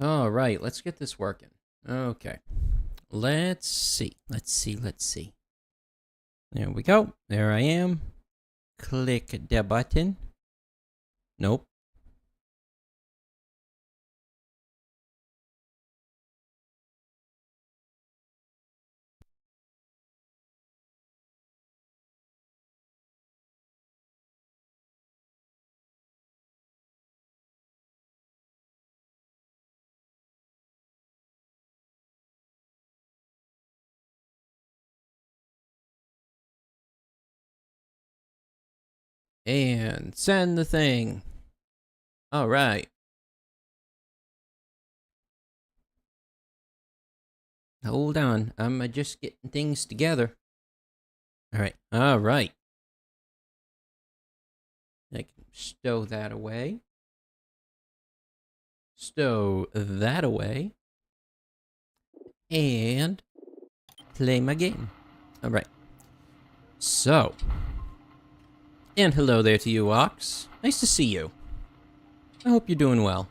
All right, let's get this working. Okay. Let's see. There we go. There I am. Click the button. Nope. And send the thing. All right. Hold on. I'm just getting things together. All right. All right. I can stow that away. Stow that away. And play my game. All right. So. And hello there to you, Ox. Nice to see you. I hope you're doing well.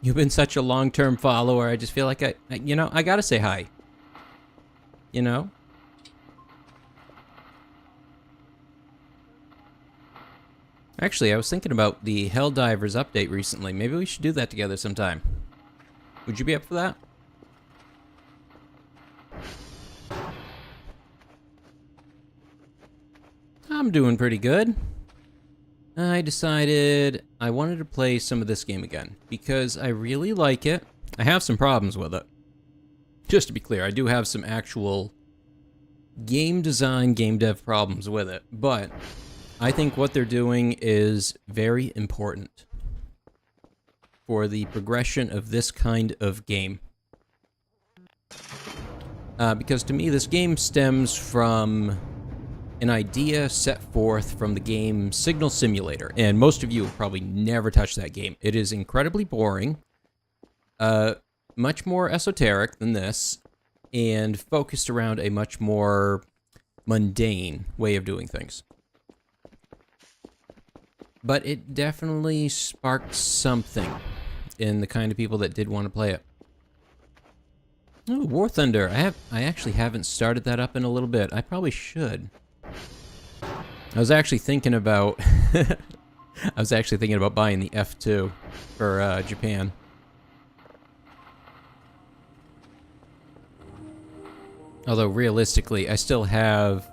You've been such a long-term follower, I just feel like I gotta say hi. You know? Actually, I was thinking about the Helldivers update recently. Maybe we should do that together sometime. Would you be up for that? I'm doing pretty good. I decided I wanted to play some of this game again, because I really like it. I have some problems with it. Just to be clear, I do have some actual game design, game dev problems with it, but I think what they're doing is very important for the progression of this kind of game. Because to me, this game stems from an idea set forth from the game Signal Simulator, and most of you have probably never touched that game. It is incredibly boring, much more esoteric than this, and focused around a much more mundane way of doing things. But it definitely sparked something in the kind of people that did want to play it. Oh, War Thunder. I actually haven't started that up in a little bit. I probably should. I was actually thinking about buying the F2 for Japan. Although realistically, I still have...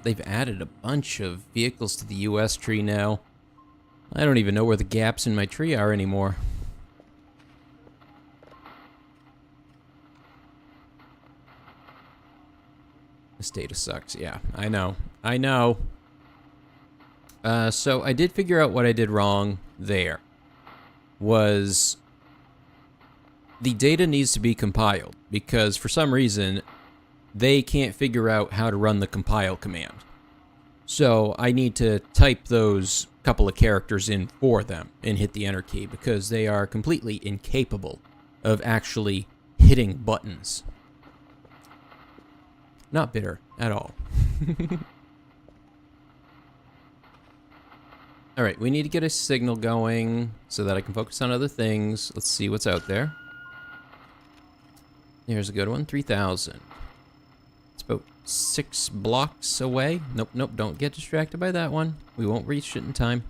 They've added a bunch of vehicles to the US tree now. I don't even know where the gaps in my tree are anymore. This data sucks. Yeah, I know. I know. So I did figure out what I did wrong there. Was the data needs to be compiled, because for some reason they can't figure out how to run the compile command. So I need to type those couple of characters in for them and hit the enter key, because they are completely incapable of actually hitting buttons. Not bitter at all. Alright, we need to get a signal going so that I can focus on other things. Let's see what's out there. There's a good one, 3,000. It's about 6 blocks away. Nope, nope, don't get distracted by that one. We won't reach it in time.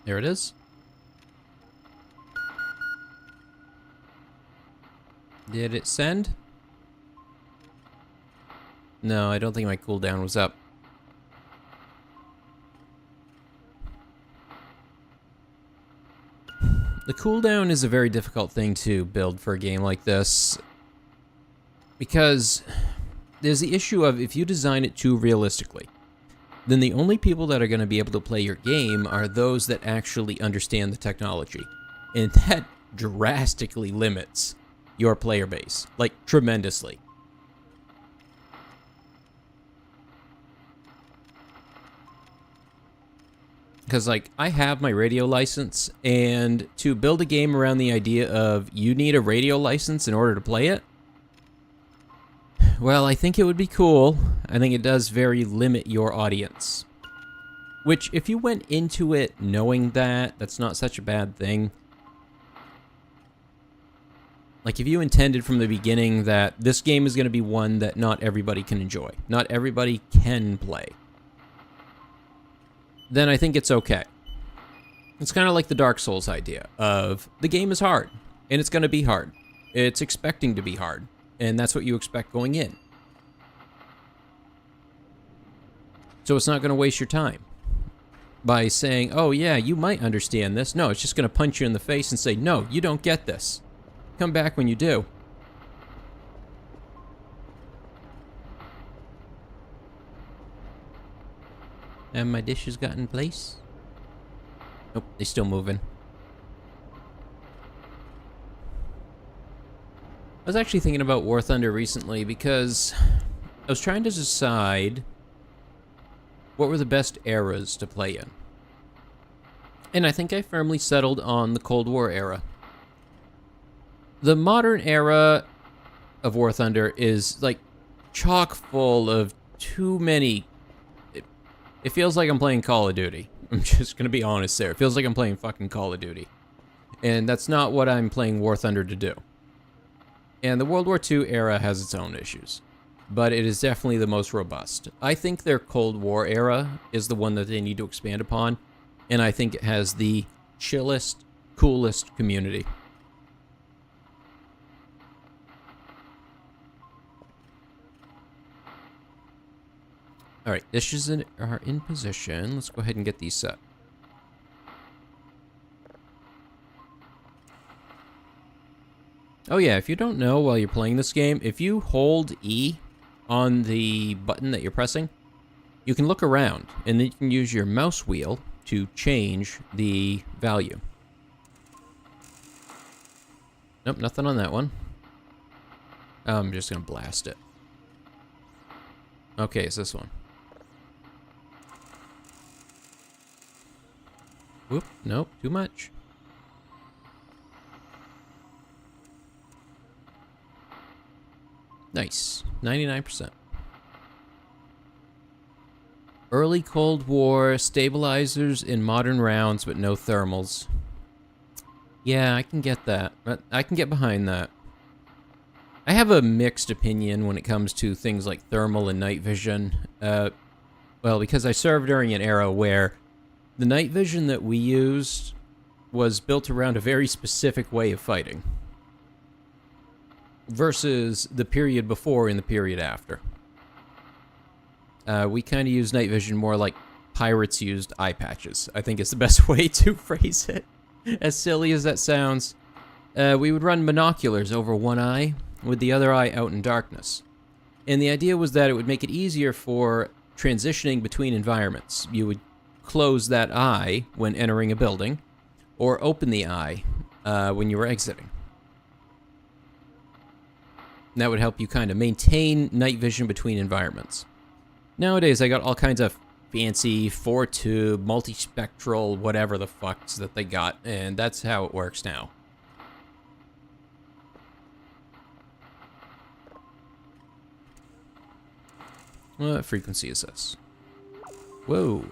There it is. Did it send? No, I don't think my cooldown was up. The cooldown is a very difficult thing to build for a game like this, because there's the issue of if you design it too realistically, then the only people that are going to be able to play your game are those that actually understand the technology, and that drastically limits your player base, like tremendously. Because, like, I have my radio license, and to build a game around the idea of you need a radio license in order to play it, Well, I think it would be cool. I think it does very limit your audience. Which, if you went into it knowing that, that's not such a bad thing. Like, if you intended from the beginning that this game is going to be one that not everybody can enjoy, not everybody can play, then I think it's okay. It's kind of like the Dark Souls idea of the game is hard, and it's going to be hard. It's expecting to be hard, and that's what you expect going in. So it's not going to waste your time by saying, oh yeah, you might understand this. No, it's just going to punch you in the face and say, no, you don't get this. Come back when you do. And my dishes got in place? Nope, they're still moving. I was actually thinking about War Thunder recently because I was trying to decide what were the best eras to play in. And I think I firmly settled on the Cold War era. The modern era of War Thunder is like chock full of too many. It feels like I'm playing Call of Duty. I'm just gonna be honest there. It feels like I'm playing fucking Call of Duty. And that's not what I'm playing War Thunder to do. And the World War II era has its own issues, but it is definitely the most robust. I think their Cold War era is the one that they need to expand upon, and I think it has the chillest, coolest community. All right, dishes are in position. Let's go ahead and get these set. Oh yeah, if you don't know while you're playing this game, if you hold E on the button that you're pressing, you can look around, and then you can use your mouse wheel to change the value. Nope, nothing on that one. I'm just gonna blast it. Okay, it's this one. Whoop, nope, too much. Nice, 99%. Early Cold War, stabilizers in modern rounds, but no thermals. Yeah, I can get that. I can get behind that. I have a mixed opinion when it comes to things like thermal and night vision. Well, because I served during an era where the night vision that we used was built around a very specific way of fighting versus the period before and the period after. We kind of use night vision more like pirates used eye patches, I think is the best way to phrase it. As silly as that sounds, we would run binoculars over one eye with the other eye out in darkness. And the idea was that it would make it easier for transitioning between environments. You would close that eye when entering a building, or open the eye when you were exiting. And that would help you kind of maintain night vision between environments. Nowadays, I got all kinds of fancy 4-tube, multispectral, whatever the fucks that they got, and that's how it works now. What frequency is this? Whoa.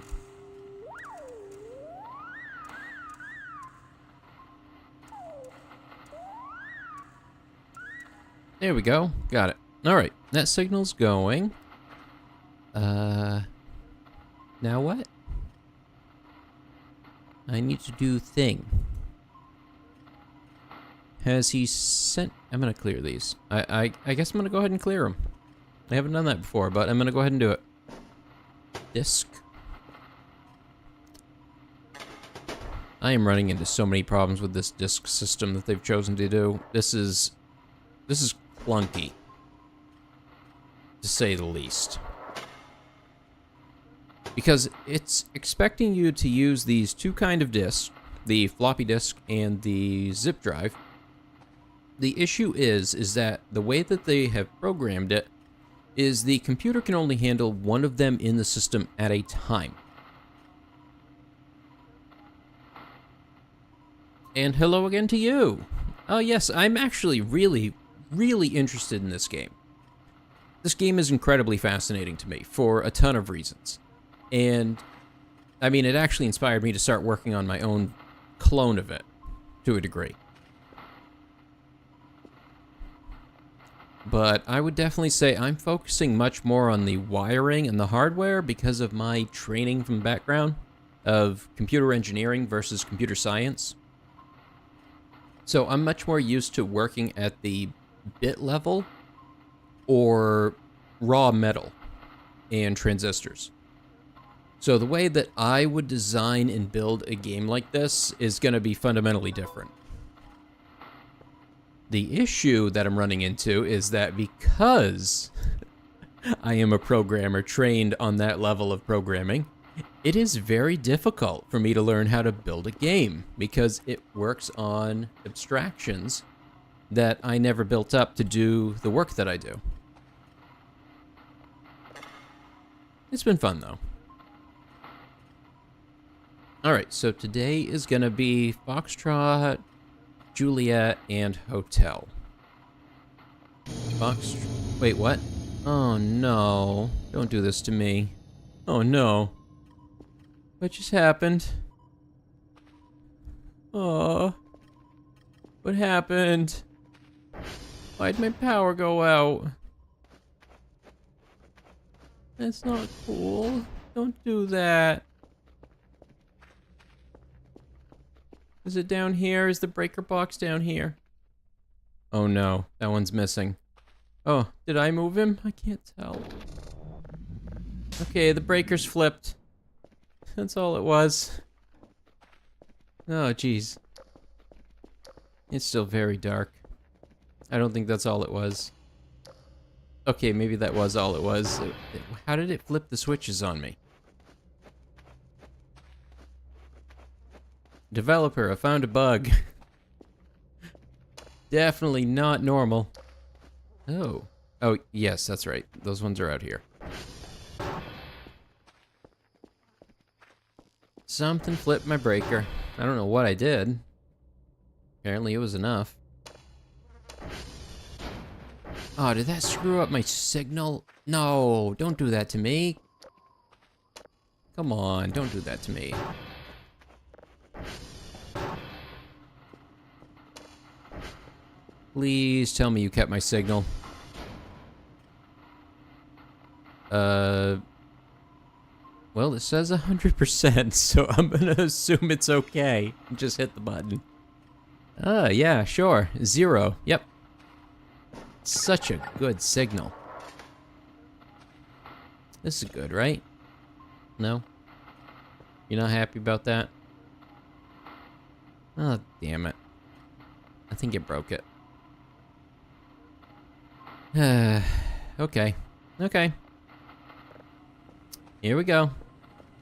There we go. Got it. Alright, that signal's going. Now what? I need to do thing. Has he sent... I'm gonna clear these. I guess I'm gonna go ahead and clear them. I haven't done that before, but I'm gonna go ahead and do it. Disk. I am running into so many problems with this disk system that they've chosen to do. This is clunky, to say the least. Because it's expecting you to use these two kind of disks, the floppy disk and the zip drive. The issue is that the way that they have programmed it is the computer can only handle one of them in the system at a time. And hello again to you. Oh yes, I'm actually really interested in this game. this game is incredibly fascinating to me for a ton of reasons. And, I mean, it actually inspired me to start working on my own clone of it, to a degree. But I would definitely say I'm focusing much more on the wiring and the hardware because of my training from background of computer engineering versus computer science. So I'm much more used to working at the bit level or raw metal and transistors. So the way that I would design and build a game like this is going to be fundamentally different. The issue that I'm running into is that because I am a programmer trained on that level of programming, it is very difficult for me to learn how to build a game because it works on abstractions that I never built up to do the work that I do. It's been fun, though. Alright, so today is going to be Foxtrot, Juliet, and Hotel. Wait, what? Oh, no. Don't do this to me. Oh, no. What just happened? Oh. What happened? Why'd my power go out? That's not cool. Don't do that. Is it down here? Is the breaker box down here? Oh no, that one's missing. Oh, did I move him? I can't tell. Okay, the breaker's flipped. That's all it was. Oh, jeez. It's still very dark. I don't think that's all it was. Okay, maybe that was all it was. How did it flip the switches on me? Developer, I found a bug. Definitely not normal. Oh. Oh, yes, that's right. Those ones are out here. Something flipped my breaker. I don't know what I did. Apparently it was enough. Oh, did that screw up my signal? No, don't do that to me. Come on, don't do that to me. Please tell me you kept my signal. Well, it says 100%, so I'm gonna assume it's okay. Just hit the button. Yeah, sure. 0. Yep. Such a good signal. This is good, right? No? You're not happy about that? Oh, damn it. I think it broke it. Okay. Okay. Here we go.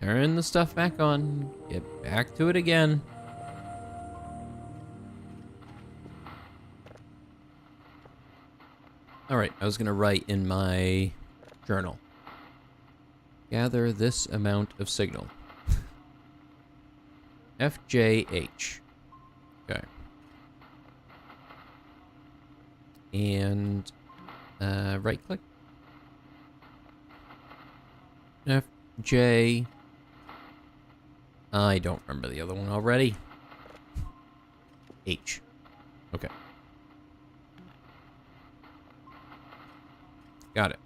Turn the stuff back on. Get back to it again. Alright, I was gonna write in my journal. Gather this amount of signal. FJH. Okay. And right click. FJ. I don't remember the other one already. H. Okay. Got it.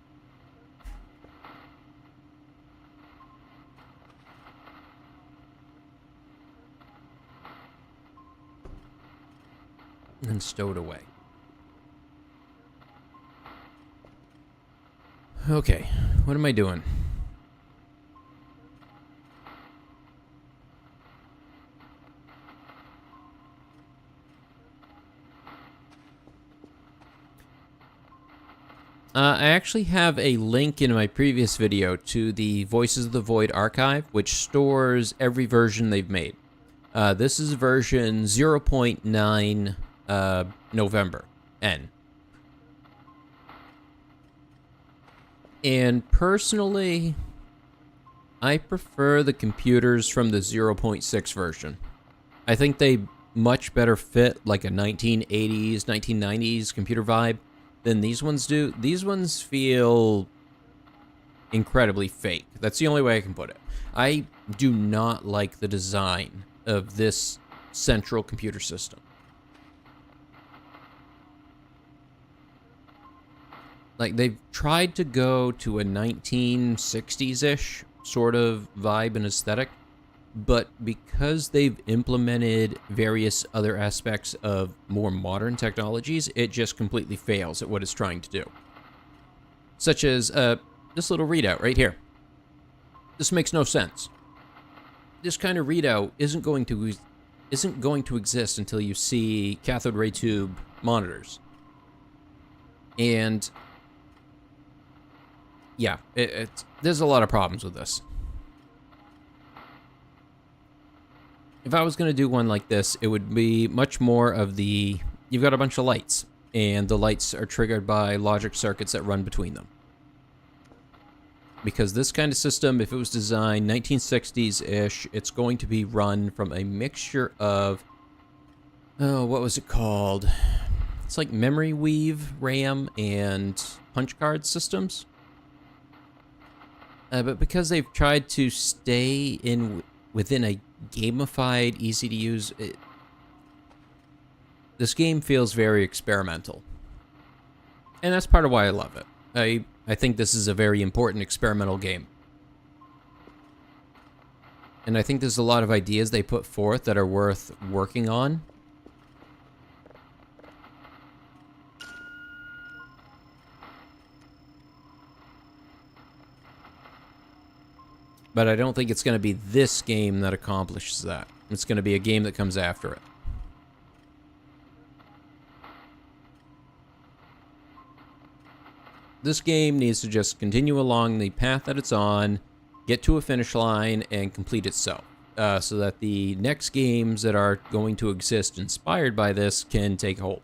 And stowed away. Okay, what am I doing? I actually have a link in my previous video to the Voices of the Void archive, which stores every version they've made. This is version 0.9 November N. And personally, I prefer the computers from the 0.6 version. I think they much better fit like a 1980s, 1990s computer vibe than these ones do. These ones feel incredibly fake. That's the only way I can put it. I do not like the design of this central computer system. Like, they've tried to go to a 1960s-ish sort of vibe and aesthetic, but because they've implemented various other aspects of more modern technologies, it just completely fails at what it's trying to do. Such as this little readout right here. This makes no sense. This kind of readout isn't going to exist until you see cathode ray tube monitors. And yeah, there's a lot of problems with this. If I was going to do one like this, it would be much more of the, you've got a bunch of lights, and the lights are triggered by logic circuits that run between them. Because this kind of system, if it was designed 1960s-ish, it's going to be run from a mixture of, oh, what was it called? It's like memory weave, RAM, and punch card systems. But because they've tried to stay within a gamified, easy-to-use, this game feels very experimental. And that's part of why I love it. I think this is a very important experimental game. And I think there's a lot of ideas they put forth that are worth working on. But I don't think it's going to be this game that accomplishes that. It's going to be a game that comes after it. This game needs to just continue along the path that it's on, get to a finish line, and complete itself. So that the next games that are going to exist inspired by this can take hold.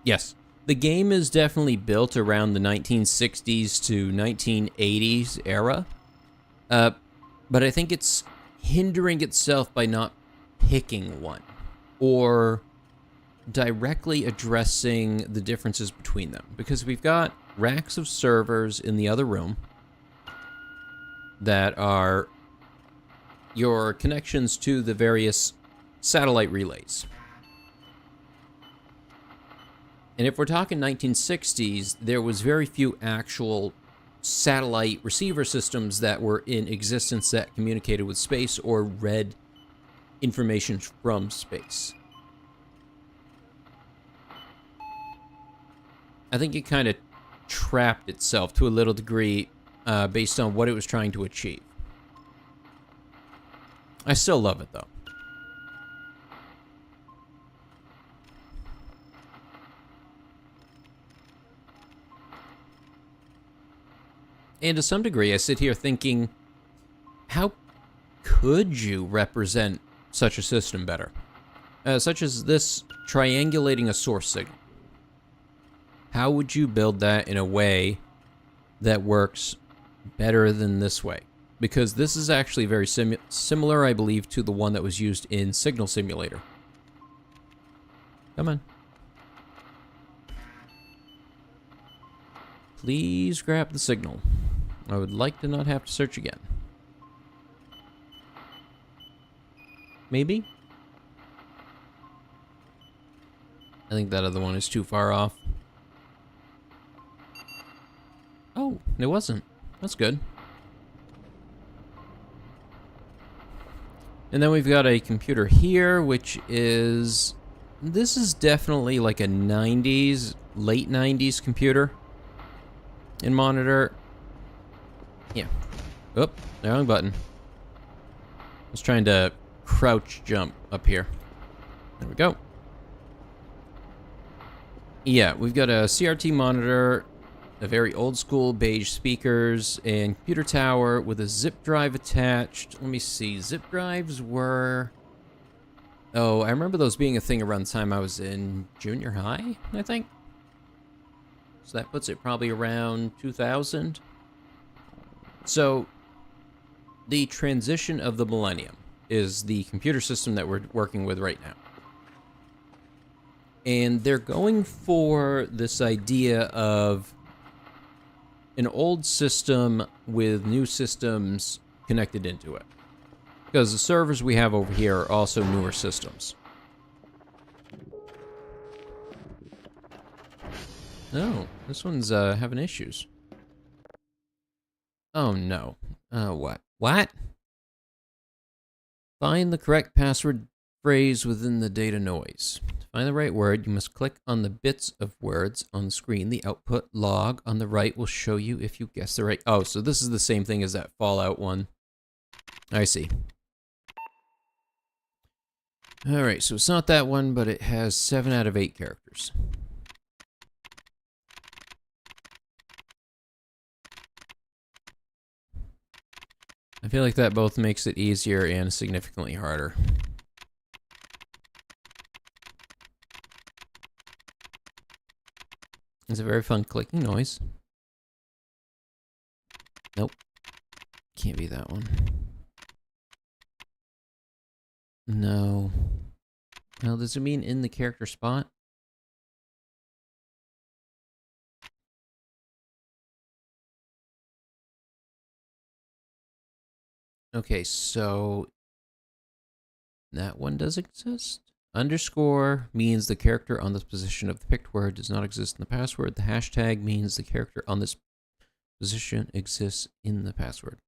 Yes, the game is definitely built around the 1960s to 1980s era, but I think it's hindering itself by not picking one, or directly addressing the differences between them, because we've got racks of servers in the other room that are your connections to the various satellite relays. And if we're talking 1960s, there was very few actual satellite receiver systems that were in existence that communicated with space or read information from space. I think it kind of trapped itself to a little degree based on what it was trying to achieve. I still love it, though. And to some degree, I sit here thinking, how could you represent such a system better? Such as this triangulating a source signal. How would you build that in a way that works better than this way? Because this is actually very similar, I believe, to the one that was used in Signal Simulator. Come on. Please grab the signal. I would like to not have to search again. Maybe? I think that other one is too far off. Oh, it wasn't. That's good. And then we've got a computer here, which is... This is definitely like a 90s, late 90s computer. And monitor. Yeah. Oop, wrong button. I was trying to crouch jump up here. There we go. Yeah, we've got a CRT monitor, a very old school beige speakers and computer tower with a zip drive attached. Let me see, zip drives were... Oh, I remember those being a thing around the time I was in junior high, I think. So that puts it probably around 2000. So, the transition of the millennium is the computer system that we're working with right now. And they're going for this idea of an old system with new systems connected into it. Because the servers we have over here are also newer systems. Oh, this one's having issues. Oh no. What? What? Find the correct password phrase within the data noise. To find the right word, you must click on the bits of words on the screen. The output log on the right will show you if you guess the right... Oh, so this is the same thing as that Fallout one. I see. Alright, so it's not that one, but it has 7 out of 8 characters. I feel like that both makes it easier and significantly harder. It's a very fun clicking noise. Nope. Can't be that one. No. Now, does it mean in the character spot? Okay, so that one does exist. Underscore means the character on this position of the picked word does not exist in the password. The hashtag means the character on this position exists in the password.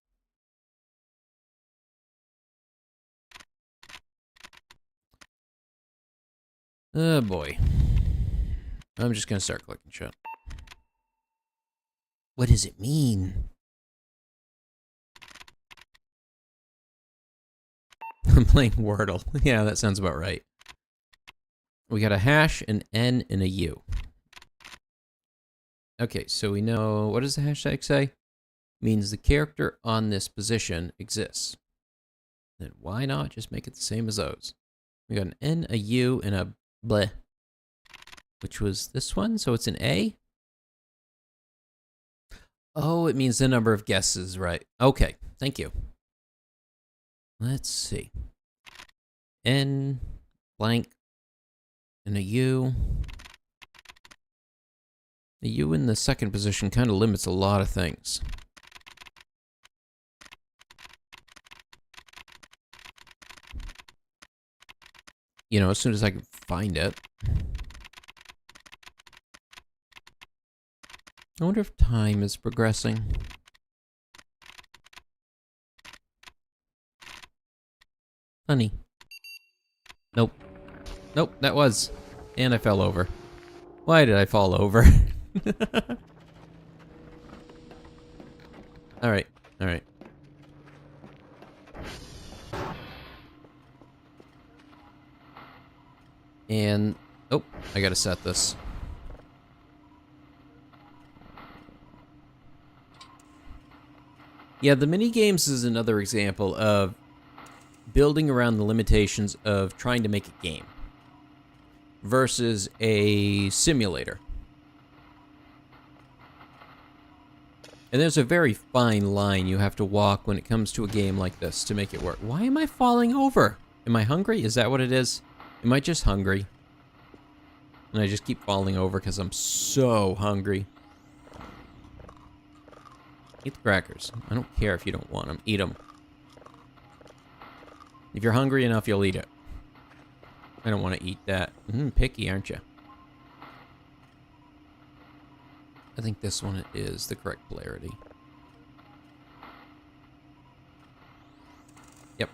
Oh boy. I'm just gonna start clicking shut. What does it mean? I'm playing Wordle. Yeah, that sounds about right. We got a hash, an N, and a U. Okay, so we know... What does the hashtag say? Means the character on this position exists. Then why not just make it the same as those? We got an N, a U, and a bleh. Which was this one, so it's an A? Oh, it means the number of guesses, right. Okay, thank you. Let's see. N, blank, and a U. The U in the second position kind of limits a lot of things. You know, as soon as I can find it. I wonder if time is progressing. Honey. Nope. Nope, that was. And I fell over. Why did I fall over? Alright, alright. And... Oh, I gotta set this. Yeah, the mini games is another example of building around the limitations of trying to make a game versus a simulator. And there's a very fine line you have to walk when it comes to a game like this to make it work. Why am I falling over? Am I hungry? Is that what it is? Am I just hungry? And I just keep falling over because I'm so hungry. Eat the crackers. I don't care if you don't want them. Eat them. If you're hungry enough, you'll eat it. I don't want to eat that. Picky, aren't you? I think this one is the correct polarity. Yep.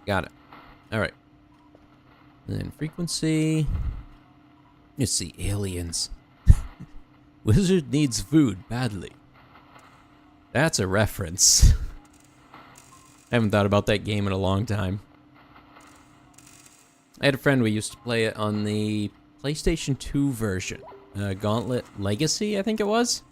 Got it. Alright. And then frequency. Let's see, aliens. Wizard needs food badly. That's a reference. I haven't thought about that game in a long time. I had a friend, we used to play it on the PlayStation 2 version. Gauntlet Legacy, I think it was?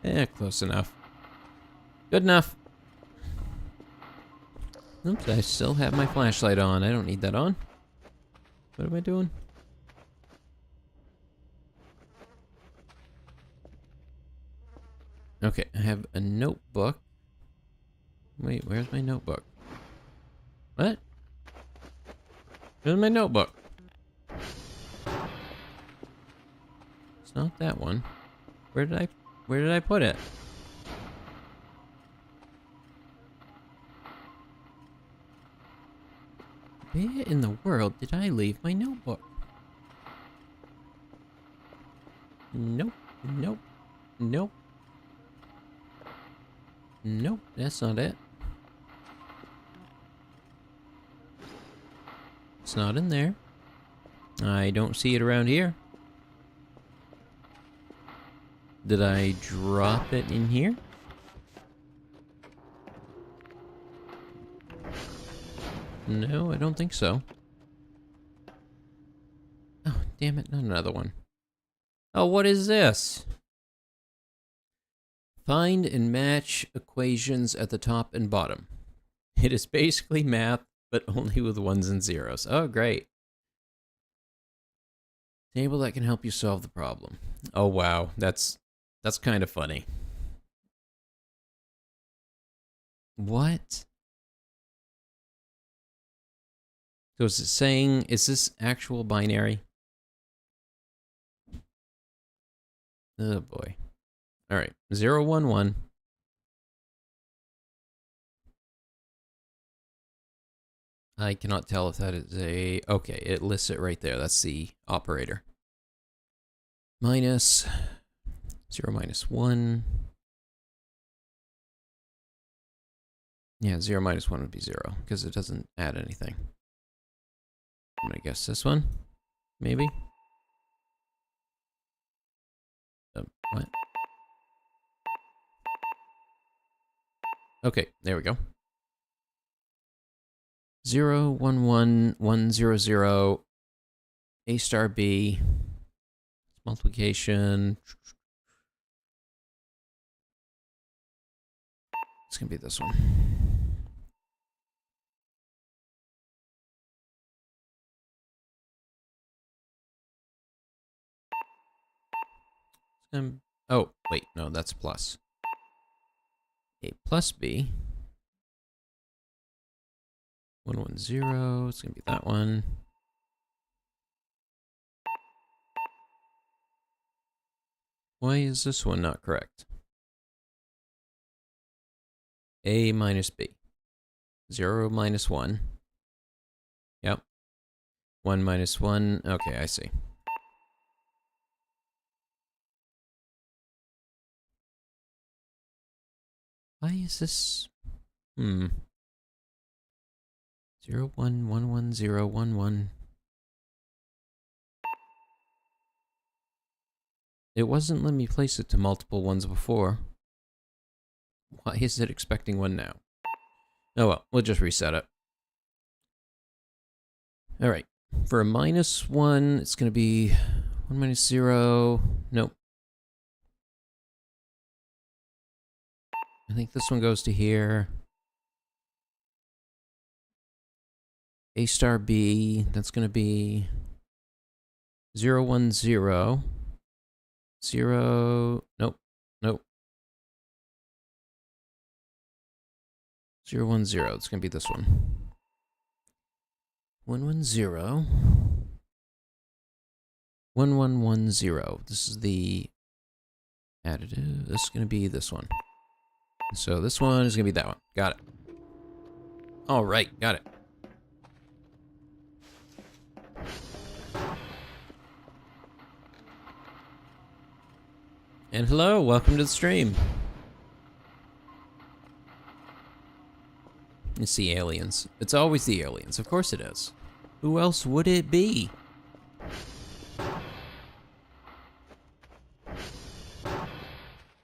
Eh, close enough. Good enough. Oops, I still have my flashlight on. I don't need that on. What am I doing? Okay, I have a notebook. Wait, where's my notebook? What? Where's my notebook? It's not that one. Where did I put it? Where in the world did I leave my notebook? Nope, nope, nope. Nope, that's not it. It's not in there. I don't see it around here. Did I drop it in here? No, I don't think so. Oh, damn it, not another one. Oh, what is this? Find and match equations at the top and bottom. It is basically math, but only with ones and zeros. Oh, great. Table that can help you solve the problem. Oh, wow. That's kind of funny. What? So is it saying, is this actual binary? Oh boy. All right, 0, 1, 1. I cannot tell if that is a, okay, it lists it right there. That's the operator. Minus 0, minus 1. Yeah, 0 minus 1 would be 0 because it doesn't add anything. I'm gonna guess this one, maybe. What? Okay, there we go. 0, 1, 1, 1, 0, 0, A star B, multiplication. It's gonna be this one. Oh, wait, no, that's plus. A plus B. 1, 1, 0, it's gonna be that one. Why is this one not correct? A minus B. 0 minus 1. Yep. 1 minus 1. Okay, I see. Why is this? 0, 1, 1, 1, 0, 1, 1. It wasn't letting me place it to multiple ones before. Why is it expecting one now? Oh well, we'll just reset it. Alright, for a minus 1, it's going to be 1 minus 0. Nope. I think this one goes to here. A star B, that's going to be 0, 1, 0. 0, nope, nope. 0, 1, 0, it's going to be this one. 1, 1, 0. 1, 1, 1, 0. This is the additive. This is going to be this one. So this one is going to be that one. Got it. All right, got it. And hello, welcome to the stream. It's the aliens. It's always the aliens. Of course it is. Who else would it be?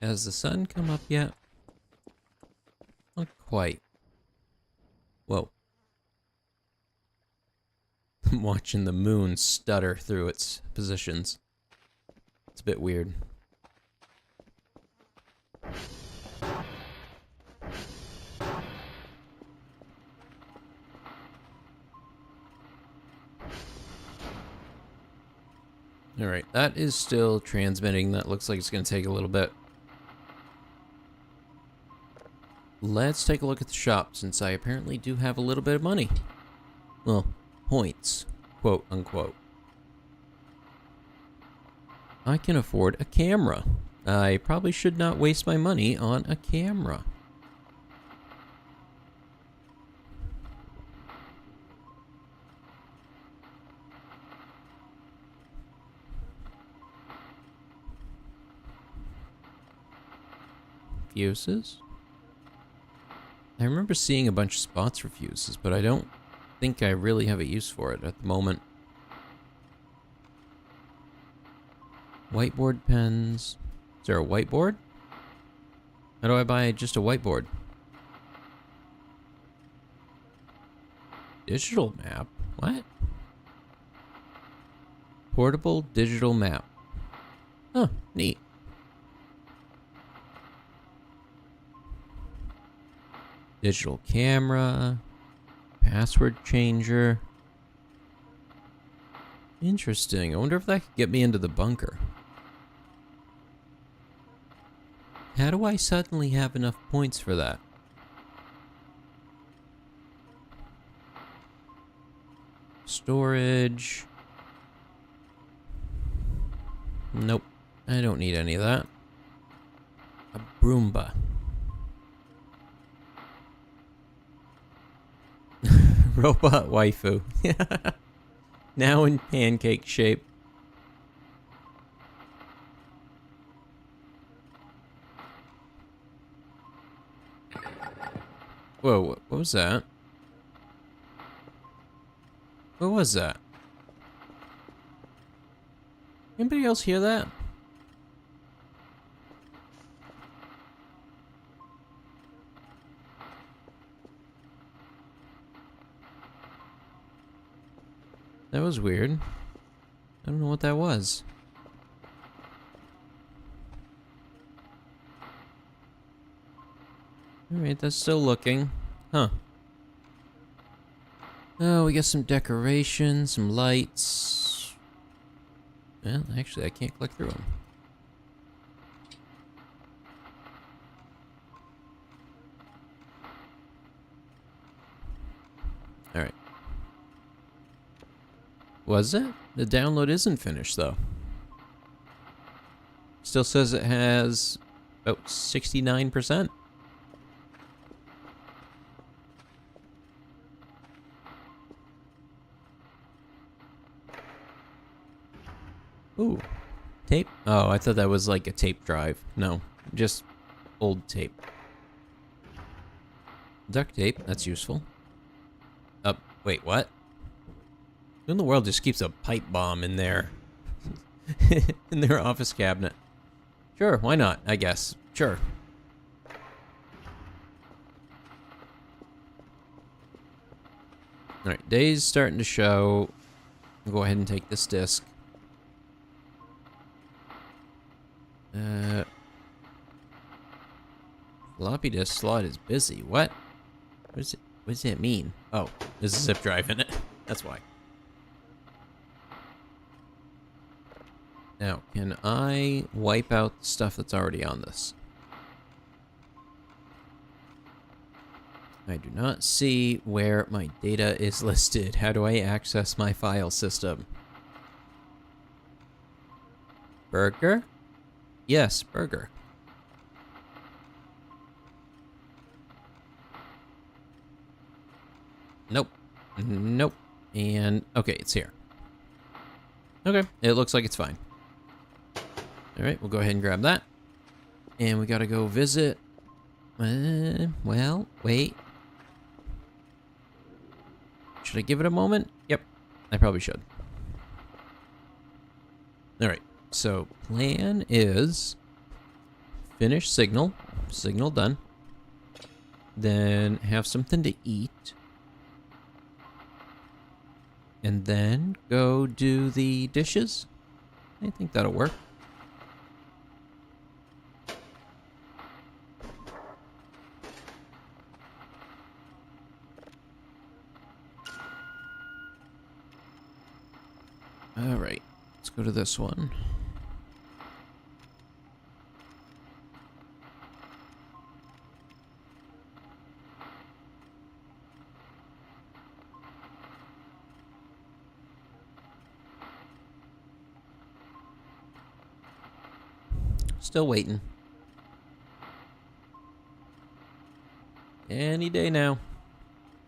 Has the sun come up yet? Not quite. Whoa. I'm watching the moon stutter through its positions. It's a bit weird. Alright, that is still transmitting. That looks like it's going to take a little bit. Let's take a look at the shop, since I apparently do have a little bit of money. Well, points, quote unquote. I can afford a camera. I probably should not waste my money on a camera. Fuses? I remember seeing a bunch of spots for fuses, but I don't think I really have a use for it at the moment. Whiteboard pens. Is there a whiteboard? How do I buy just a whiteboard? Digital map? What? Portable digital map. Huh, neat. Digital camera. Password changer. Interesting. I wonder if that could get me into the bunker. How do I suddenly have enough points for that? Storage. Nope. I don't need any of that. A Broomba. Robot waifu. Now in pancake shape. Whoa, what was that? What was that? Anybody else hear that? That was weird. I don't know what that was. Alright, that's still looking. Huh. Oh, we got some decorations, some lights. Well, actually, I can't click through them. Alright. Was it? The download isn't finished, though. Still says it has about 69%. Ooh. Tape? Oh, I thought that was like a tape drive. No, just old tape. Duct tape, that's useful. Wait, what? Who in the world just keeps a pipe bomb in their in their office cabinet? Sure, why not? I guess. Sure. Alright, day's starting to show. I'll go ahead and take this disc. Floppy disk slot is busy. What? What does it mean? Oh, there's a zip drive in it. That's why. Now, can I wipe out the stuff that's already on this? I do not see where my data is listed. How do I access my file system? Burger? Yes, burger. Nope. Nope. And, okay, it's here. Okay, it looks like it's fine. Alright, we'll go ahead and grab that. And we gotta go visit... well, wait. Should I give it a moment? Yep, I probably should. Alright, so plan is... finish signal. Signal done. Then have something to eat. And then go do the dishes. I think that'll work. All right, let's go to this one. Still waiting. Any day now.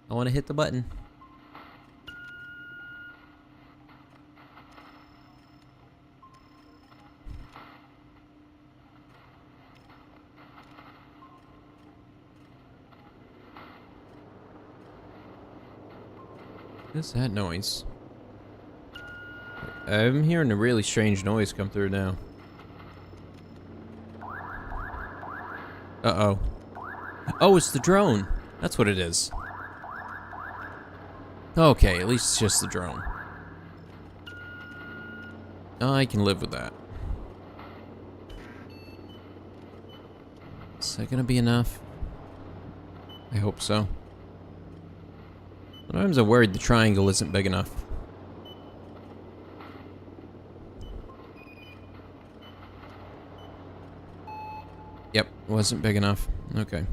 I want to hit the button. What is that noise? I'm hearing a really strange noise come through now. Uh-oh. Oh, it's the drone. That's what it is. Okay, at least it's just the drone. I can live with that. Is that gonna be enough? I hope so. Sometimes I'm worried the triangle isn't big enough. Yep, wasn't big enough. Okay.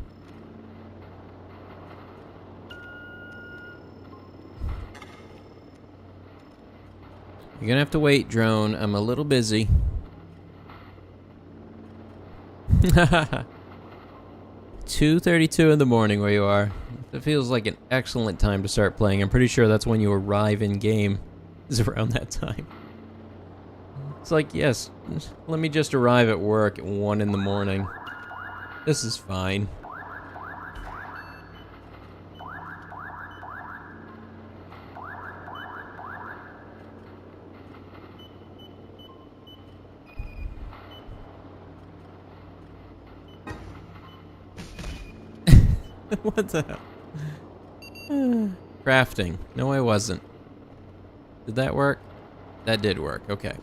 You're gonna have to wait, drone. I'm a little busy. 2:32 in the morning where you are. It feels like an excellent time to start playing. I'm pretty sure that's when you arrive in game. Is around that time. It's like, yes, let me just arrive at work at 1 in the morning. This is fine. What the hell? Crafting. No, I wasn't. Did that work? That did work. Okay.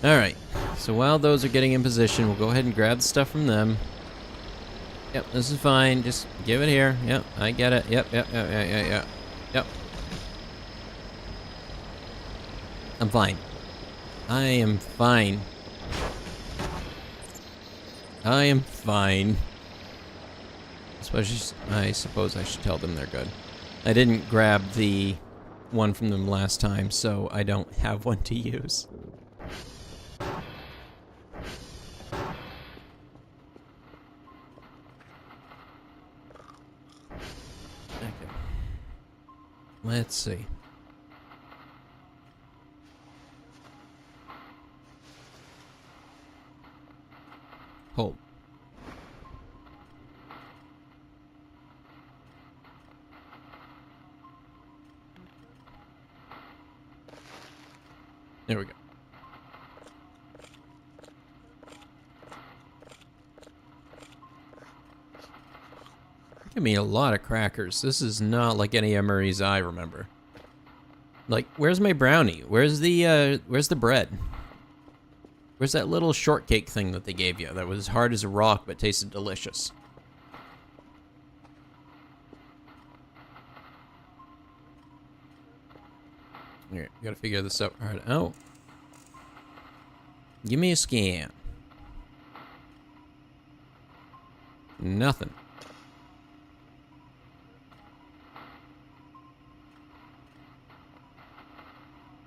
Alright. So while those are getting in position, we'll go ahead and grab the stuff from them. Yep, this is fine. Just give it here. Yep, I get it. Yep. I'm fine. I am fine. I am fine. Especially, I suppose I should tell them they're good. I didn't grab the one from them last time, so I don't have one to use. Okay. Let's see. Hold. There we go. Give me a lot of crackers. This is not like any MREs I remember. Like, where's my brownie? Where's the bread? Where's that little shortcake thing that they gave you that was hard as a rock but tasted delicious? Here, gotta figure this out right out. Give me a scan. Nothing.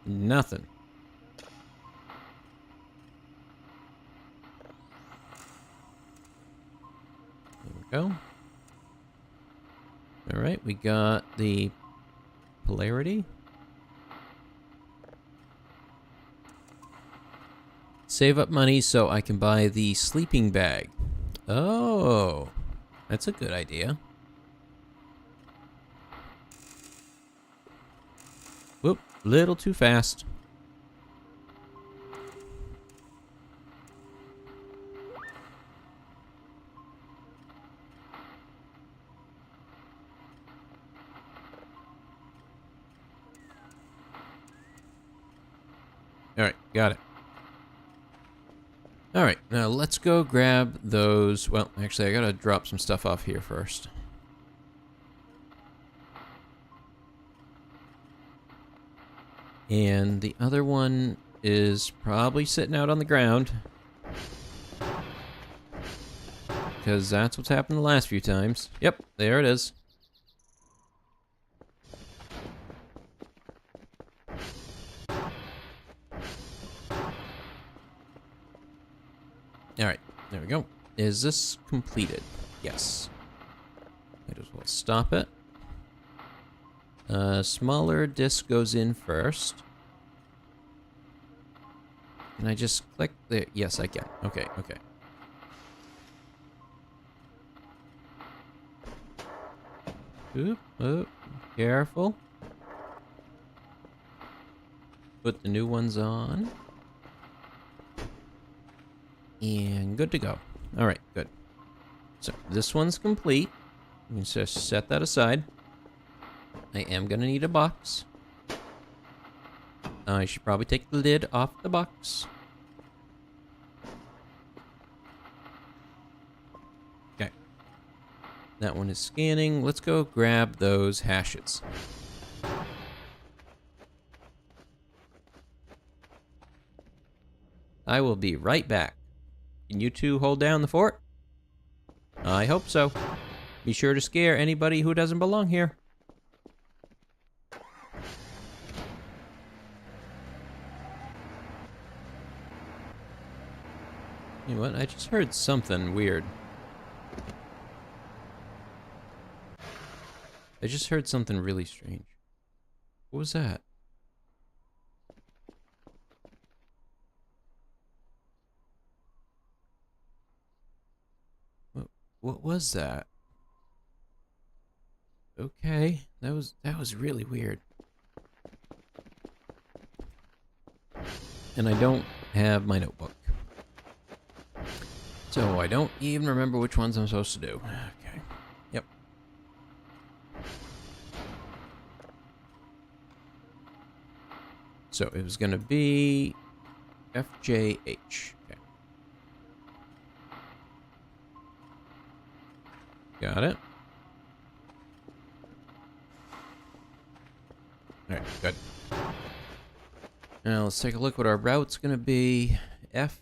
Nothing. There we go. Alright, we got the polarity. Save up money so I can buy the sleeping bag. Oh, that's a good idea. Whoop, little too fast. Alright, got it. Alright, now let's go grab those. Well, actually, I gotta drop some stuff off here first. And the other one is probably sitting out on the ground. Because that's what's happened the last few times. Yep, there it is. Alright, there we go. Is this completed? Yes. Might as well stop it. Smaller disc goes in first. Can I just click there? Yes, I can. Okay, okay. Oop, oop, careful. Put the new ones on. And good to go. Alright, good. So, this one's complete. You can just set that aside. I am gonna need a box. I should probably take the lid off the box. Okay. That one is scanning. Let's go grab those hashes. I will be right back. Can you two hold down the fort? I hope so. Be sure to scare anybody who doesn't belong here. You know what? I just heard something weird. I just heard something really strange. What was that? What was that? Okay, that was really weird. And I don't have my notebook. So I don't even remember which ones I'm supposed to do. Okay. Yep. So it was gonna be FJH. Okay. Got it. Alright, good. Now let's take a look what our route's gonna be. F,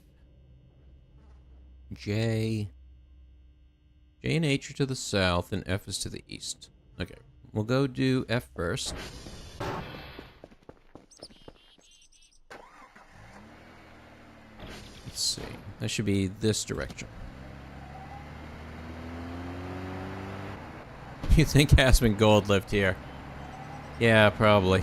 J and H are to the south, and F is to the east. Okay, we'll go do F first. Let's see. That should be this direction. You think Aspen Gold lived here? Yeah, probably.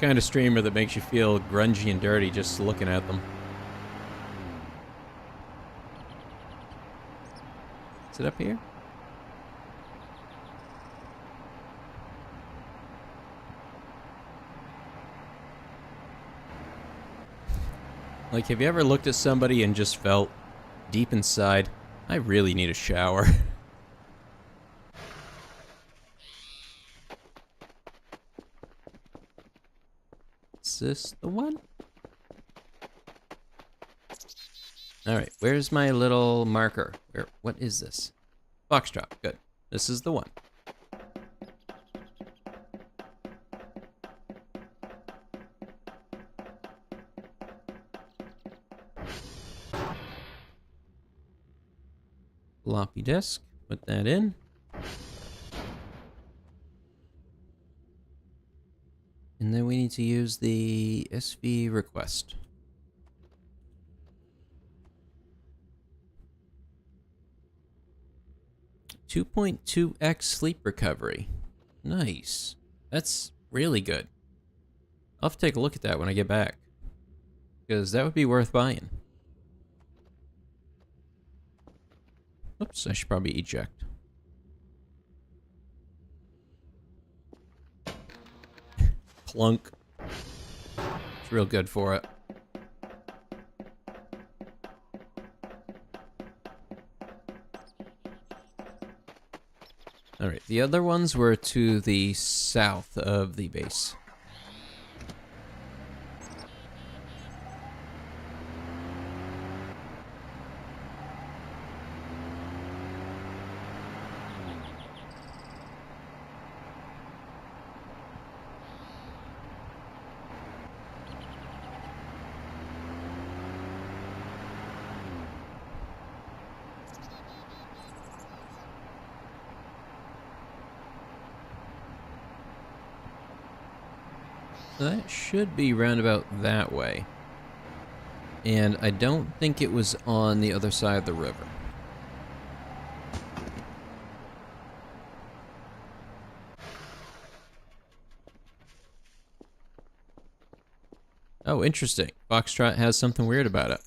Kind of streamer that makes you feel grungy and dirty just looking at them. Is it up here? Like, have you ever looked at somebody and just felt deep inside, I really need a shower? Is this the one? Alright, where's my little marker? What is this? Foxtrot, good. This is the one. Floppy disk, put that in. And then we need to use the SV request. .2x sleep recovery. Nice. That's really good. I'll have to take a look at that when I get back, because that would be worth buying. Oops, I should probably eject. Plunk. It's real good for it. Alright, the other ones were to the south of the base. That should be roundabout that way. And I don't think it was on the other side of the river. Oh, interesting. Foxtrot has something weird about it.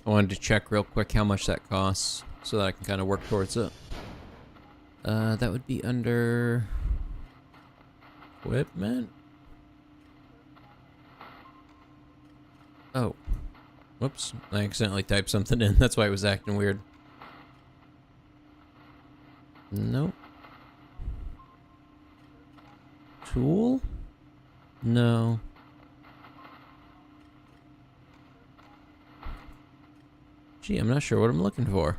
I wanted to check real quick how much that costs so that I can kind of work towards it. That would be under equipment. Oh, whoops! I accidentally typed something in. That's why it was acting weird. Nope. Tool? No. Gee, I'm not sure what I'm looking for.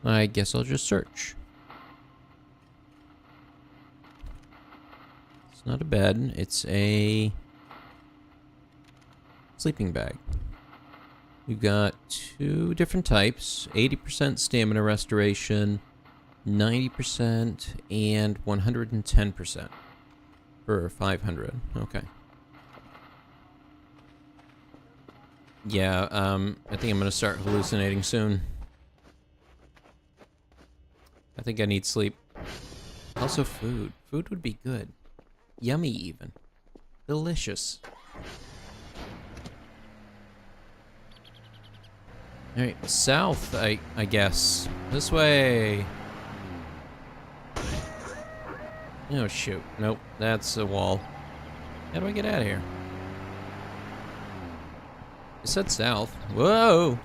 I guess I'll just search. It's not a bed, it's a sleeping bag. We've got two different types, 80% stamina restoration, 90%, and 110%. For 500, okay. Yeah, I think I'm gonna start hallucinating soon. I think I need sleep. Also food. Food would be good. Yummy even. Delicious. Alright, south, I guess. This way. Oh shoot, nope, that's a wall. How do I get out of here? It said south. Whoa!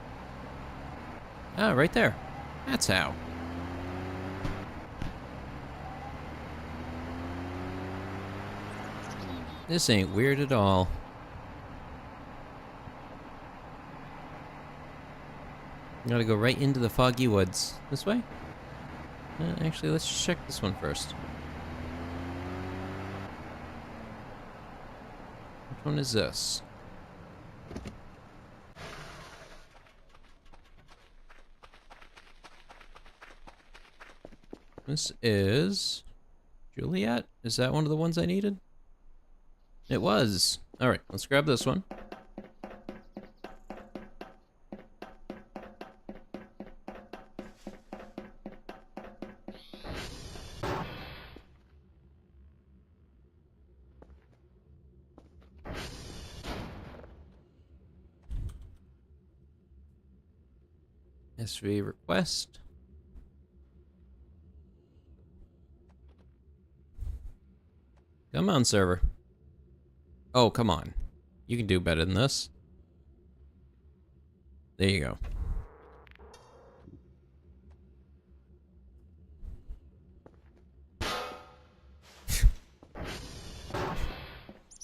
Ah, right there. That's how. This ain't weird at all. Gotta go right into the foggy woods. This way? Actually, let's just check this one first. Which one is this? This is Juliet? Is that one of the ones I needed? It was. Alright, let's grab this one. SV request. Come on, server. Oh, come on. You can do better than this. There you go.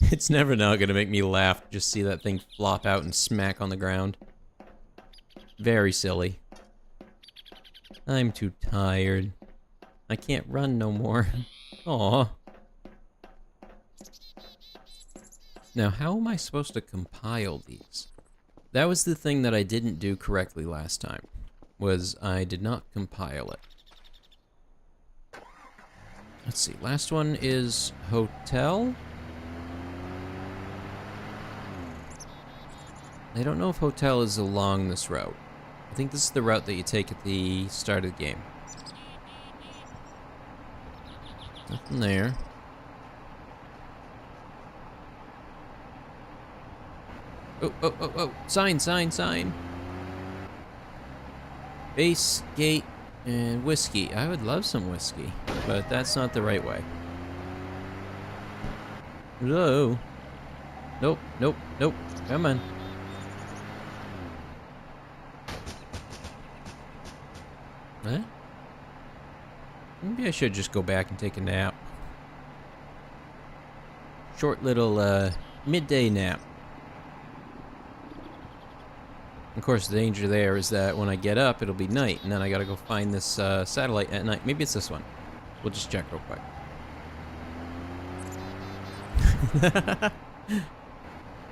It's never not gonna make me laugh. Just see that thing flop out and smack on the ground. Very silly. I'm too tired. I can't run no more. Aw. Now, how am I supposed to compile these? That was the thing that I didn't do correctly last time, was I did not compile it. Let's see, last one is hotel. I don't know if hotel is along this route. I think this is the route that you take at the start of the game. Nothing there. Oh, oh, oh, oh. Sign, sign, sign. Base, gate, And whiskey. I would love some whiskey, but that's not the right way. Whoa. Nope, nope, nope. Come on. What? Maybe I should just go back and take a nap. Short little, midday nap. Of course, the danger there is that when I get up, it'll be night, and then I gotta go find this, satellite at night. Maybe it's this one. We'll just check real quick.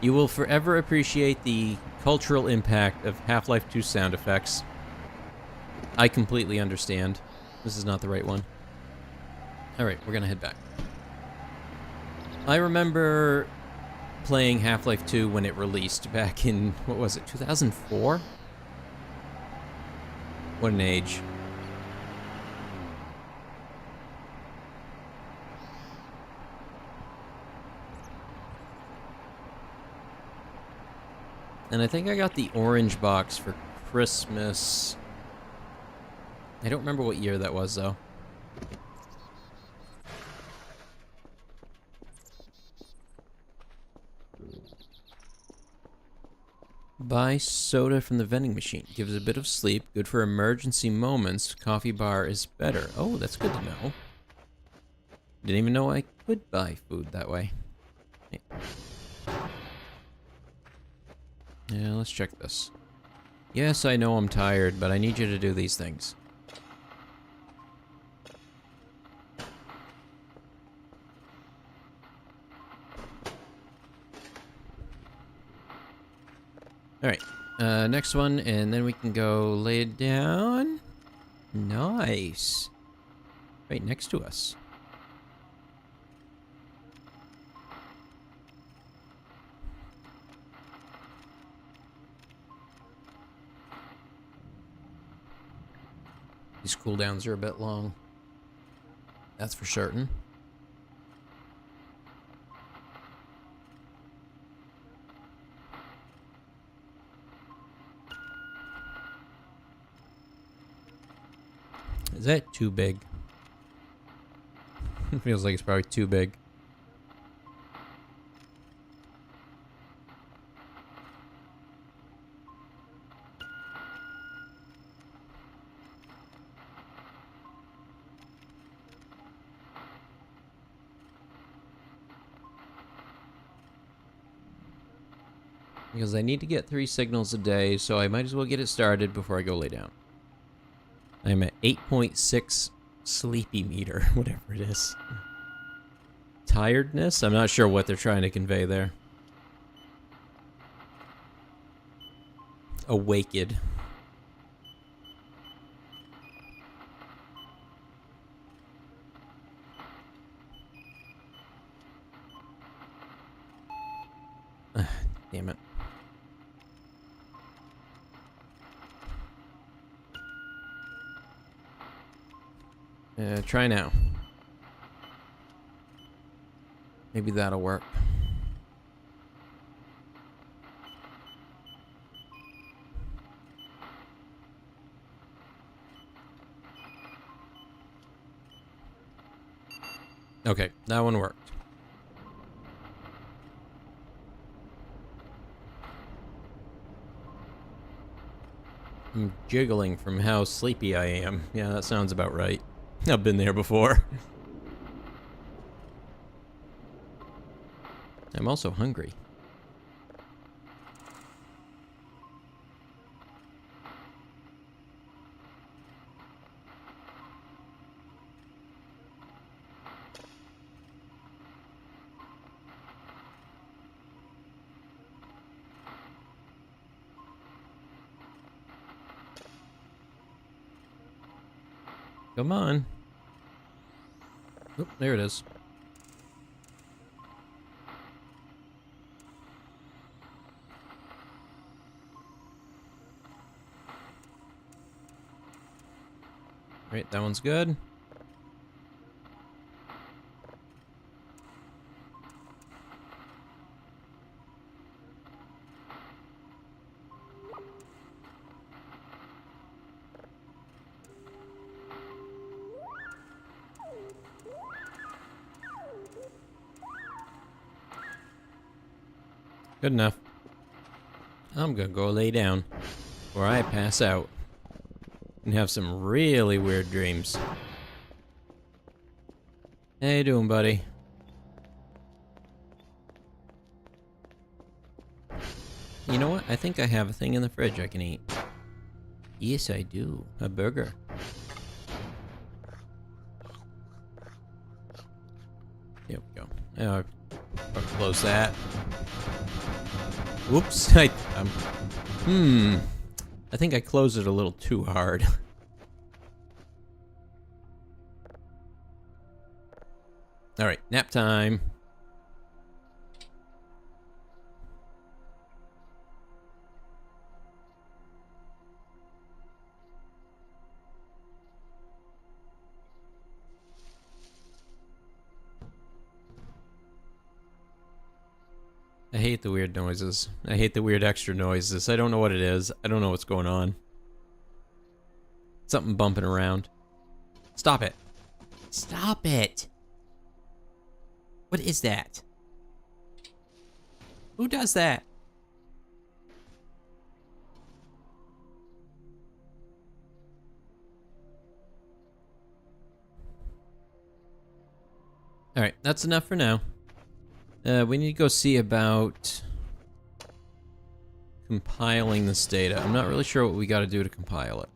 You will forever appreciate the cultural impact of Half-Life 2 sound effects. I completely understand. This is not the right one. Alright, we're gonna head back. I remember playing Half-Life 2 when it released back in, what was it, 2004? What an age. And I think I got the orange box for Christmas. I don't remember what year that was, though. Buy soda from the vending machine. Gives a bit of sleep. Good for emergency moments. Coffee bar is better. Oh, that's good to know. Didn't even know I could buy food that way. Yeah, let's check this. Yes, I know I'm tired, but I need you to do these things. Alright, next one, and then we can go lay it down. Nice. Right next to us. These cooldowns are a bit long. That's for certain. Is that too big? It feels like it's probably too big. Because I need to get 3 signals a day, so I might as well get it started before I go lay down. I'm at 8.6 sleepy meter, whatever it is. Tiredness? I'm not sure what they're trying to convey there. Awaked. Damn it. Try now. Maybe that'll work. Okay, that one worked. I'm jiggling from how sleepy I am. Yeah, that sounds about right. I've been there before. I'm also hungry. Come on. Oop, there it is. Right, that one's good. Good enough. I'm gonna go lay down before I pass out and have some really weird dreams. How you doing, buddy? You know what? I think I have a thing in the fridge I can eat. Yes, I do. A burger. There we go. I'll close that. Whoops. I think I closed it a little too hard. Alright, nap time. I hate the weird noises. I hate the weird extra noises. I don't know what it is. I don't know what's going on. Something bumping around. Stop it. Stop it. What is that? Who does that? Alright, that's enough for now. We need to go see about compiling this data. I'm not really sure what we gotta do to compile it.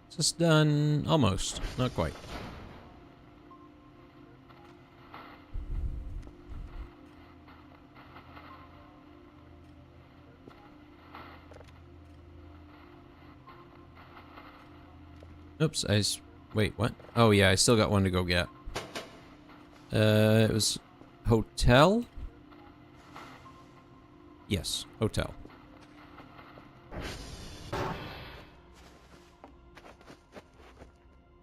Is this done? Almost. Not quite. Oops, wait, what? Oh yeah, I still got one to go get. It was hotel? Yes, hotel.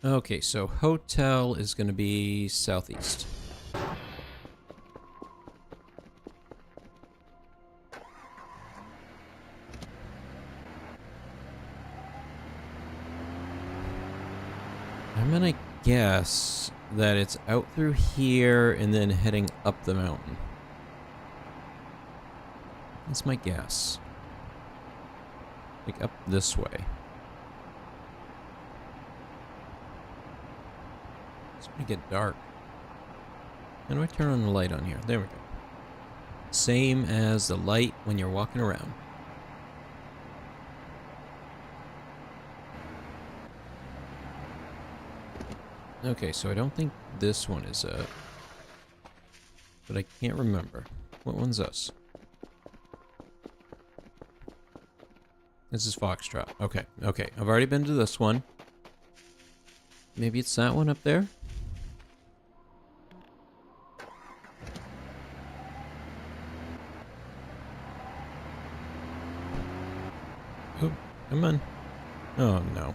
Okay, so hotel is gonna be southeast. I'm gonna guess that it's out through here and then heading up the mountain. That's my guess. Like up this way. It's gonna get dark. How do I turn on the light on here? There we go. Same as the light when you're walking around. Okay, so I don't think this one is it. But I can't remember. What one's this? This is Foxtrot. Okay, okay. I've already been to this one. Maybe it's that one up there? Oh, come on. Oh, no.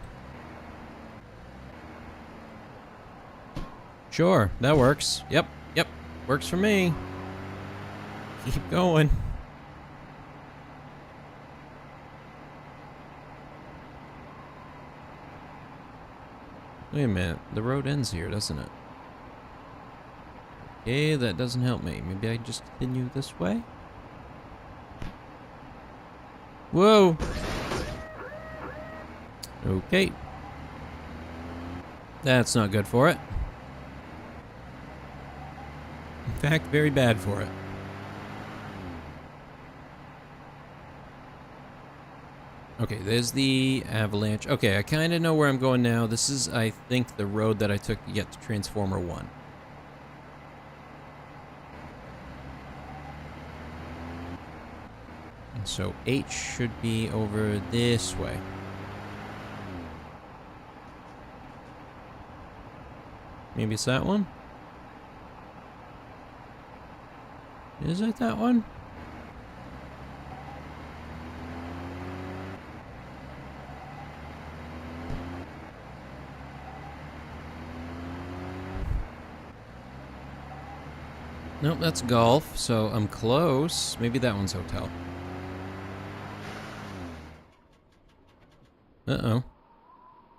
Sure, that works. Yep, yep. Works for me. Keep going. Wait a minute. The road ends here, doesn't it? Okay, that doesn't help me. Maybe I just continue this way? Whoa! Okay. That's not good for it. In fact, very bad for it. Okay, there's the avalanche. Okay, I kind of know where I'm going now. This is, I think, the road that I took to get to Transformer 1. And so H should be over this way. Maybe it's that one? Is it that one? Nope, that's golf, so I'm close. Maybe that one's hotel. Uh-oh.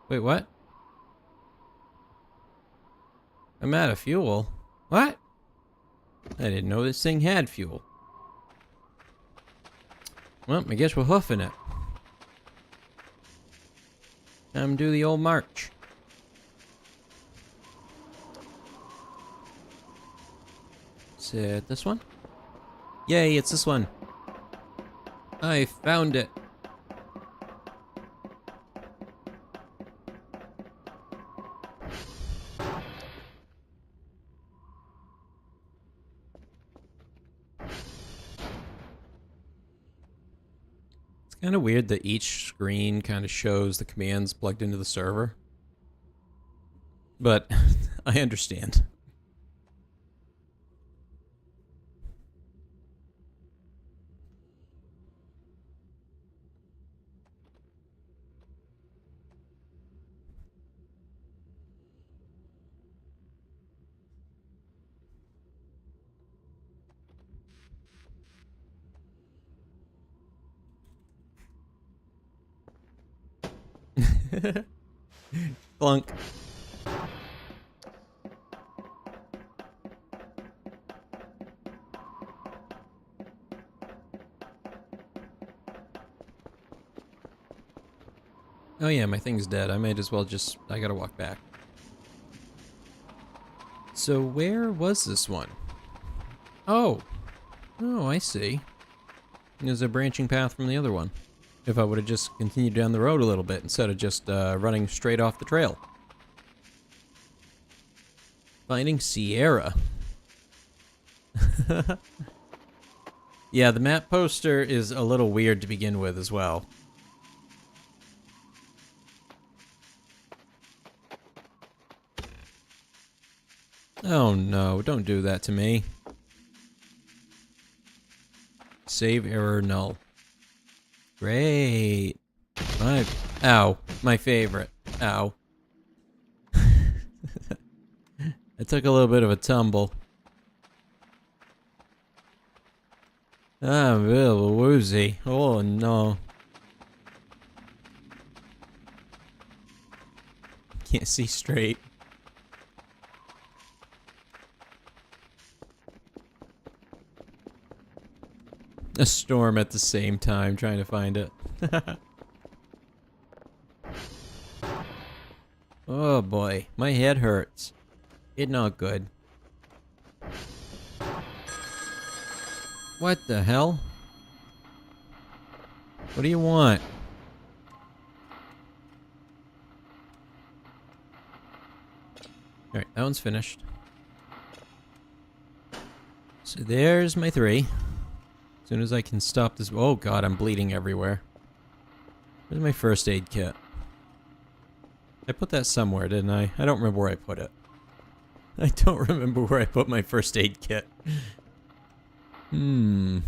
Wait, what? I'm out of fuel. What? I didn't know this thing had fuel. Well, I guess we're hoofing it. Time to do the old march. Is it this one? Yay, it's this one. I found it. It's kind of weird that each screen kind of shows the commands plugged into the server. But I understand. Flunk. Oh yeah, my thing's dead. I might as well just... I gotta walk back. So where was this one? Oh. Oh, I see. There's a branching path from the other one. If I would have just continued down the road a little bit instead of just running straight off the trail. Finding Sierra. Yeah, the map poster is a little weird to begin with as well. Oh no, don't do that to me. Save error null. Great. Ow, my favorite. Ow. I took a little bit of a tumble. I'm a little woozy. Oh no. Can't see straight. A storm at the same time, trying to find it. Oh boy, my head hurts. It's not good. What the hell? What do you want? Alright, that one's finished. So there's my 3. As soon as I can stop this... Oh god, I'm bleeding everywhere. Where's my first aid kit? I put that somewhere, didn't I? I don't remember where I put it. I don't remember where I put my first aid kit. Leaving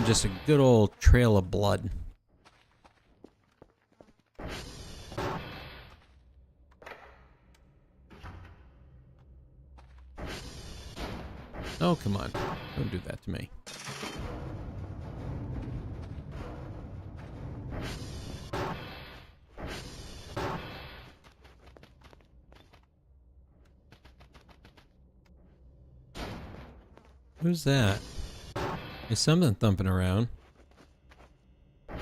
just a good old trail of blood. Oh, come on. Don't do that to me. Who's that? There's something thumping around. I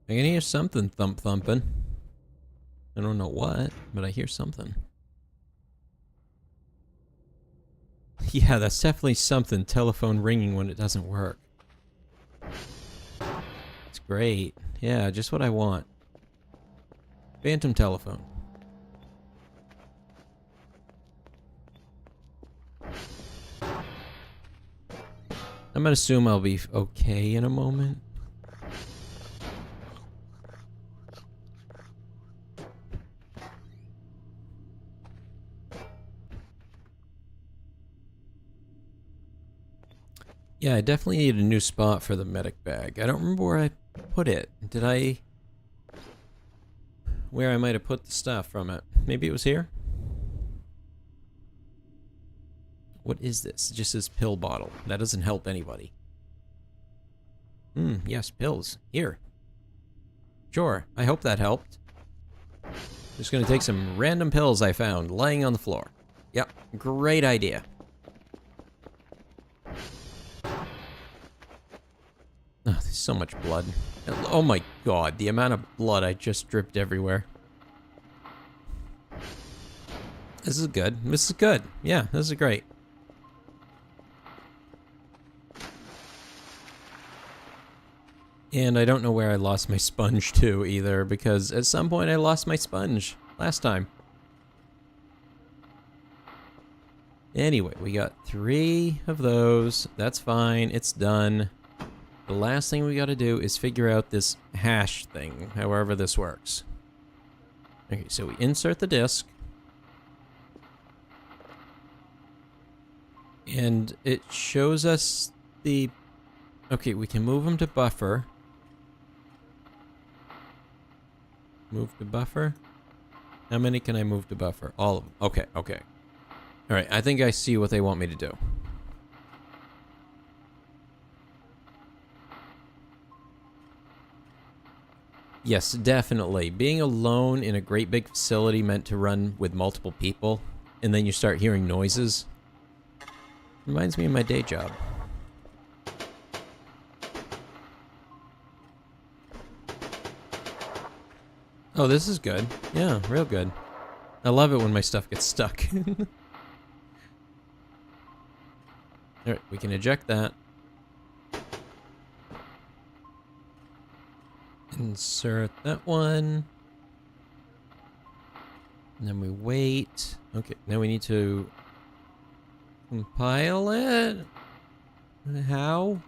can hear something thumping. I don't know what, but I hear something. Yeah, that's definitely something. Telephone ringing when it doesn't work. It's great. Yeah, just what I want. Phantom telephone. I'm gonna assume I'll be okay in a moment. Yeah, I definitely need a new spot for the medic bag. I don't remember where I put it. Did I... Where I might have put the stuff from it. Maybe it was here? What is this? It just says pill bottle. That doesn't help anybody. Yes, pills. Here. Sure, I hope that helped. Just gonna take some random pills I found laying on the floor. Yep, great idea. Oh, there's so much blood. Oh my god, the amount of blood I just dripped everywhere. This is good. This is good. Yeah, this is great. And I don't know where I lost my sponge to either, because at some point I lost my sponge last time. Anyway, we got 3 of those. That's fine. It's done. The last thing we gotta do is figure out this hash thing, however this works. Okay, so we insert the disk. And it shows us the... Okay, we can move them to buffer. Move to buffer? How many can I move to buffer? All of them. Okay, okay. Alright, I think I see what they want me to do. Yes, definitely. Being alone in a great big facility meant to run with multiple people, and then you start hearing noises. Reminds me of my day job. Oh, this is good. Yeah, real good. I love it when my stuff gets stuck. Alright, we can eject that. Insert that one. And then we wait. Okay, now we need to compile it? How?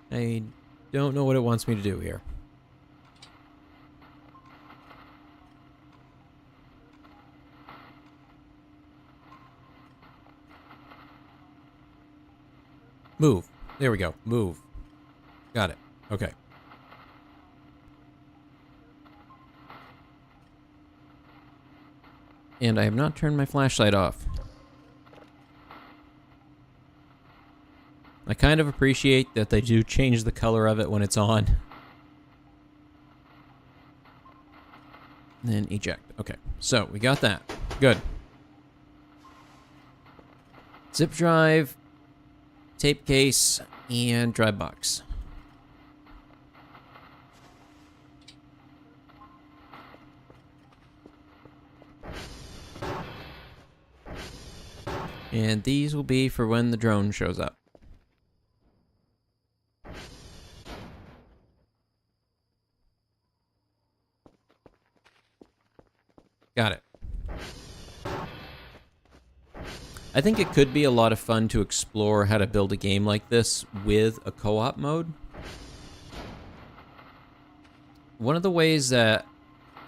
I don't know what it wants me to do here. Move. There we go. Move. Got it. Okay. And I have not turned my flashlight off. I kind of appreciate that they do change the color of it when it's on. Then eject. Okay, so we got that. Good. Zip drive, tape case, and drive box. And these will be for when the drone shows up. Got it. I think it could be a lot of fun to explore how to build a game like this with a co-op mode. One of the ways that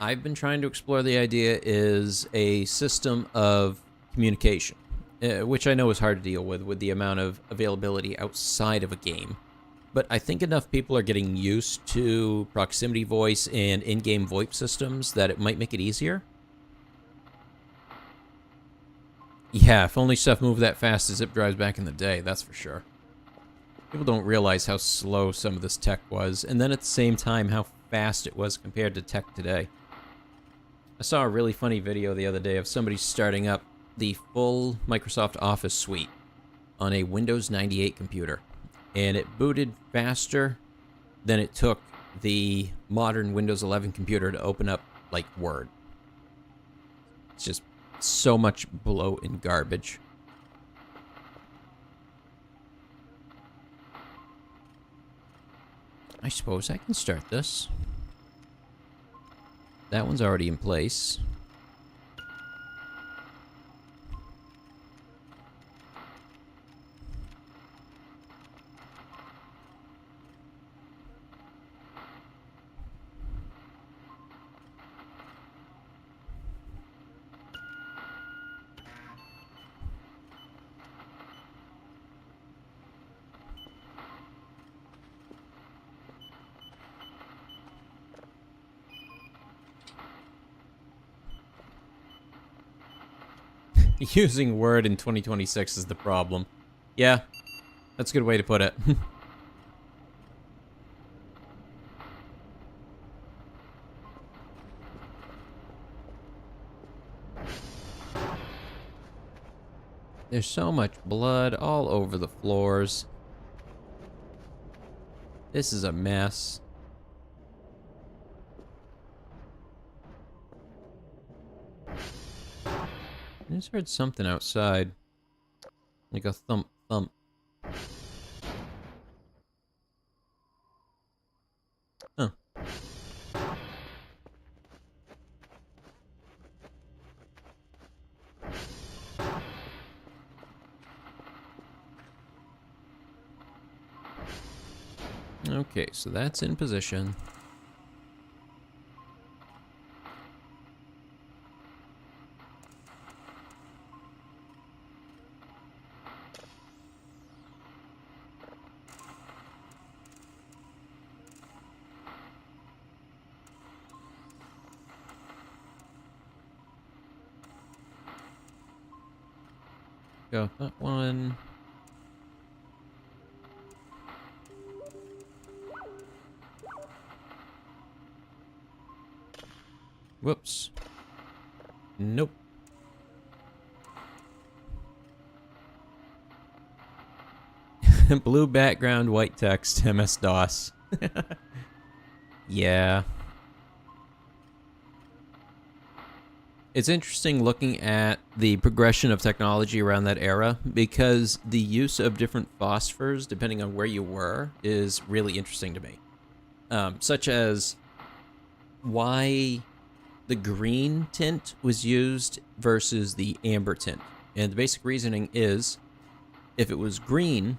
I've been trying to explore the idea is a system of communication, which I know is hard to deal with the amount of availability outside of a game. But I think enough people are getting used to proximity voice and in-game VoIP systems that it might make it easier. Yeah, if only stuff moved that fast as zip drives back in the day, that's for sure. People don't realize how slow some of this tech was, and then at the same time how fast it was compared to tech today. I saw a really funny video the other day of somebody starting up the full Microsoft Office suite on a Windows 98 computer, and it booted faster than it took the modern Windows 11 computer to open up, like, Word. It's just so much bloat and garbage. I suppose I can start this. That one's already in place. Using Word in 2026 is the problem. Yeah, that's a good way to put it. There's so much blood all over the floors. This is a mess. I just heard something outside. Like a thump thump. Huh. Okay, so that's in position. Go that one. Whoops. Nope. Blue background, white text, MS-DOS. Yeah. It's interesting looking at the progression of technology around that era because the use of different phosphors, depending on where you were, is really interesting to me. Such as why the green tint was used versus the amber tint. And the basic reasoning is, if it was green,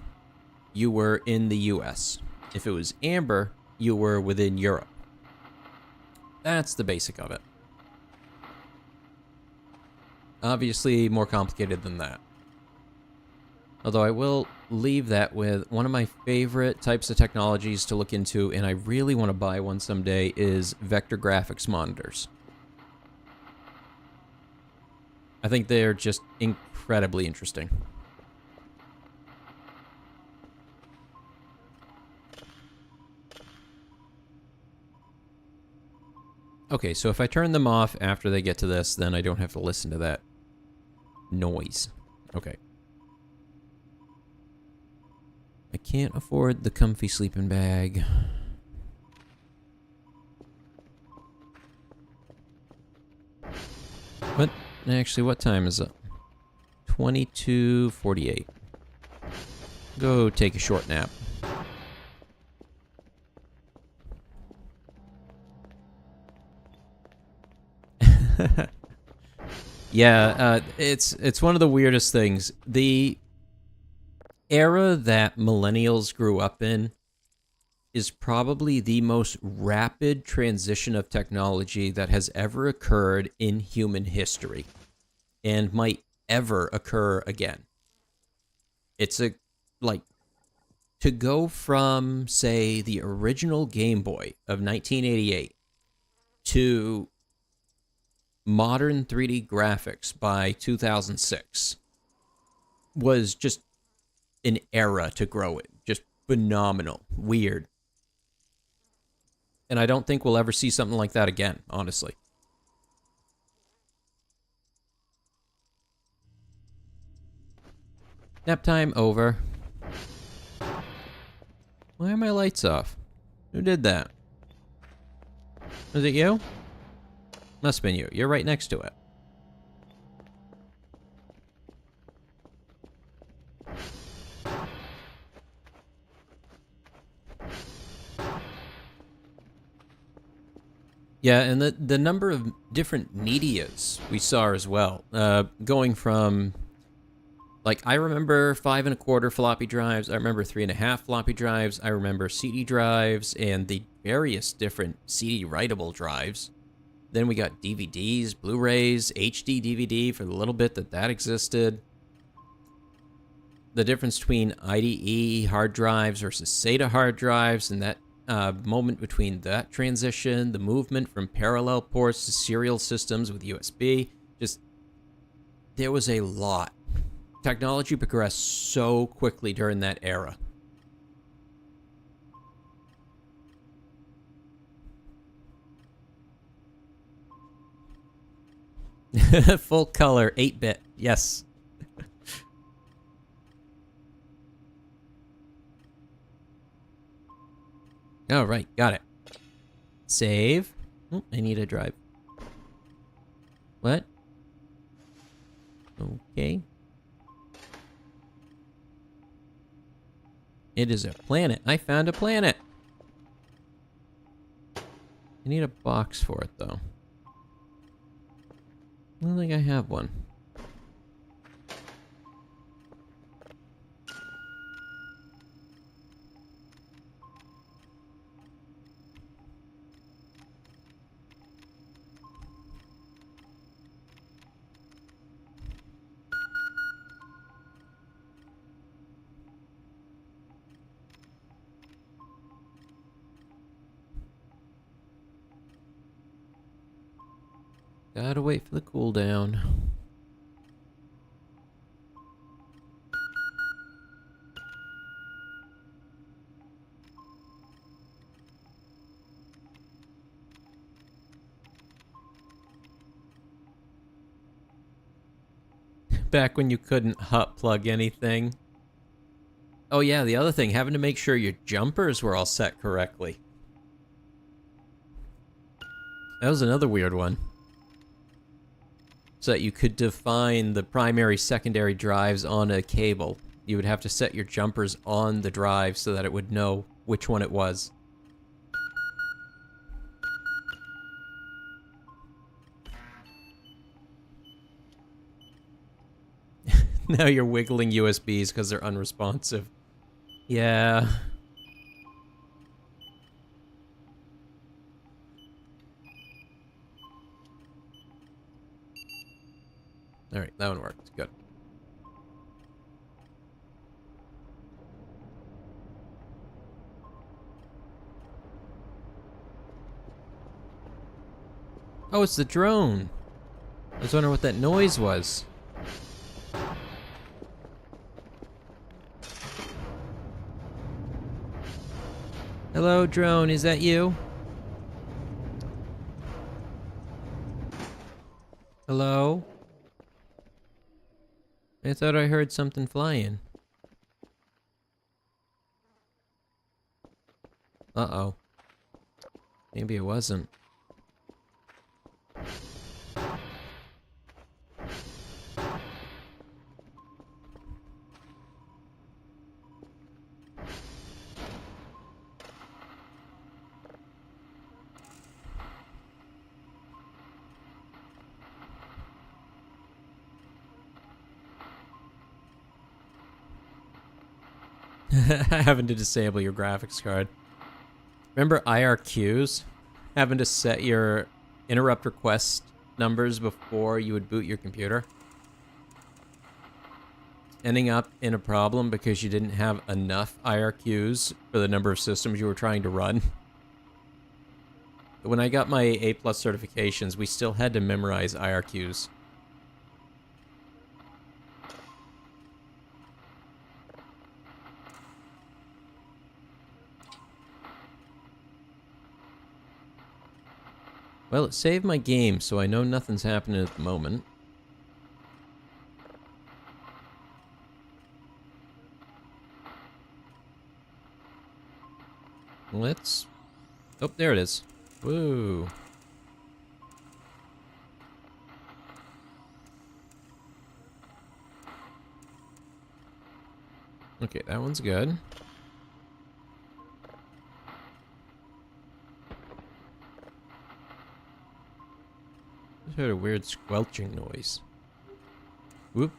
you were in the US. If it was amber, you were within Europe. That's the basic of it. Obviously more complicated than that. Although I will leave that with one of my favorite types of technologies to look into, and I really want to buy one someday, is vector graphics monitors. I think they're just incredibly interesting. Okay, so if I turn them off after they get to this, then I don't have to listen to that noise. Okay. I can't afford the comfy sleeping bag. But actually, what time is it? 22:48. Go take a short nap. Yeah, it's one of the weirdest things. The era that millennials grew up in is probably the most rapid transition of technology that has ever occurred in human history and might ever occur again. It's to go from, say, the original Game Boy of 1988 to modern 3D graphics by 2006 was just an era to grow in. Just phenomenal. Weird. And I don't think we'll ever see something like that again, honestly. Nap time over. Why are my lights off? Who did that? Was it you? Must have been you. You're right next to it. Yeah, and the number of different medias we saw as well. Going from, like, I remember 5 1/4 floppy drives. I remember 3 1/2 floppy drives. I remember CD drives and the various different CD writable drives. Then we got DVDs, Blu-rays, HD DVD for the little bit that existed. The difference between IDE hard drives versus SATA hard drives, and that moment between that transition, the movement from parallel ports to serial systems with USB, just There was a lot. Technology progressed so quickly during that era. Full color, 8-bit. Yes. All right, got it. Save. Oh, I need a drive. What? Okay. It is a planet. I found a planet. I need a box for it, though. I don't think I have one. Gotta wait for the cooldown. Back when you couldn't hot plug anything. Oh yeah, the other thing, having to make sure your jumpers were all set correctly. That was another weird one. So that you could define the primary, secondary drives on a cable. You would have to set your jumpers on the drive so that it would know which one it was. Now you're wiggling USBs because they're unresponsive. Yeah. Alright, that one worked. Good. Oh, it's the drone. I was wondering what that noise was. Hello, drone, is that you? Hello? I thought I heard something flying. Uh-oh. Maybe it wasn't. Having to disable your graphics card. Remember IRQs? Having to set your interrupt request numbers before you would boot your computer? Ending up in a problem because you didn't have enough IRQs for the number of systems you were trying to run. When I got my A+ certifications, we still had to memorize IRQs. Well, it saved my game, so I know nothing's happening at the moment. Let's... Oh, there it is. Woo. Okay, that one's good. Just heard a weird squelching noise. Whoop.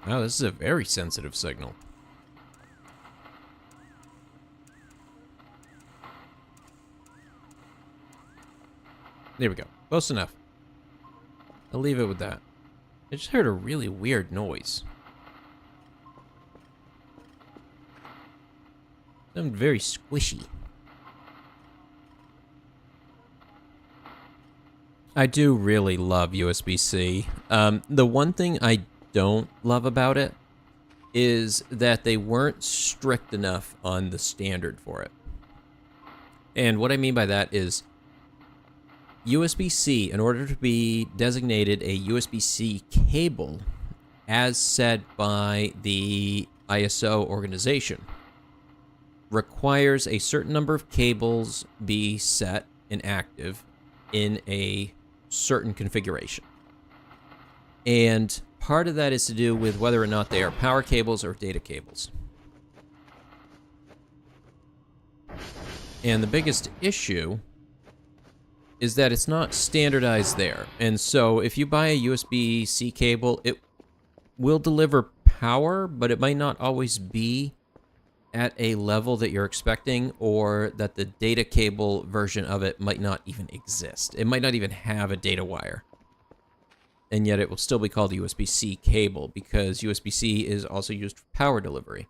Wow, this is a very sensitive signal. There we go. Close enough. I'll leave it with that. I just heard a really weird noise. Sound very squishy. I do really love USB-C. The one thing I don't love about it is that they weren't strict enough on the standard for it. And what I mean by that is USB-C, in order to be designated a USB-C cable, as said by the ISO organization, requires a certain number of cables be set and active in a certain configuration. And part of that is to do with whether or not they are power cables or data cables. And the biggest issue is that it's not standardized there. And so if you buy a USB-C cable, it will deliver power, but it might not always be at a level that you're expecting, or that the data cable version of it might not even exist. It might not even have a data wire. And yet it will still be called a USB-C cable because USB-C is also used for power delivery.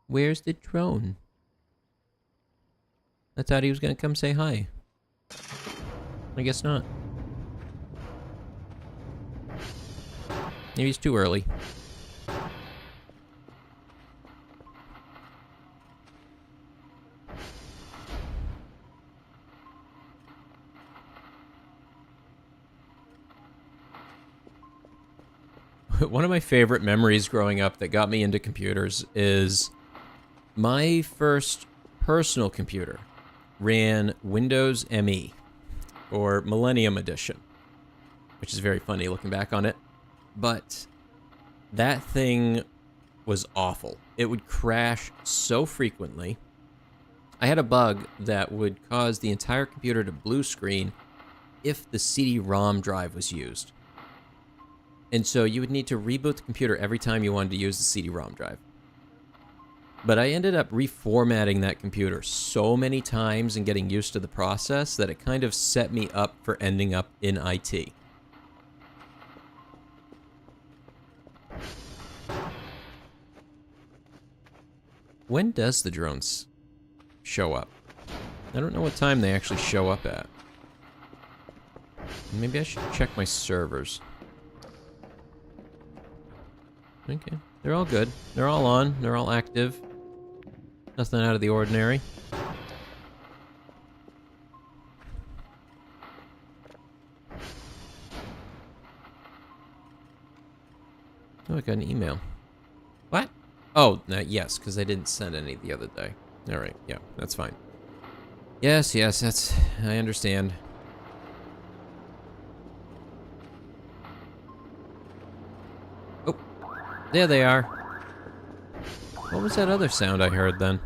Where's the drone? I thought he was going to come say hi. I guess not. Maybe it's too early. One of my favorite memories growing up that got me into computers is my first personal computer ran Windows ME, or Millennium Edition, which is very funny looking back on it. But that thing was awful. It would crash so frequently. I had a bug that would cause the entire computer to blue screen if the CD-ROM drive was used. And so you would need to reboot the computer every time you wanted to use the CD-ROM drive. But I ended up reformatting that computer so many times and getting used to the process that it kind of set me up for ending up in IT. When does the drones show up? I don't know what time they actually show up at. Maybe I should check my servers. Okay, they're all good. They're all on. They're all active. Nothing out of the ordinary. Oh, I got an email. What? Oh, yes, because I didn't send any the other day. All right, yeah, that's fine. Yes, I understand. Oh, there they are. What was that other sound I heard then?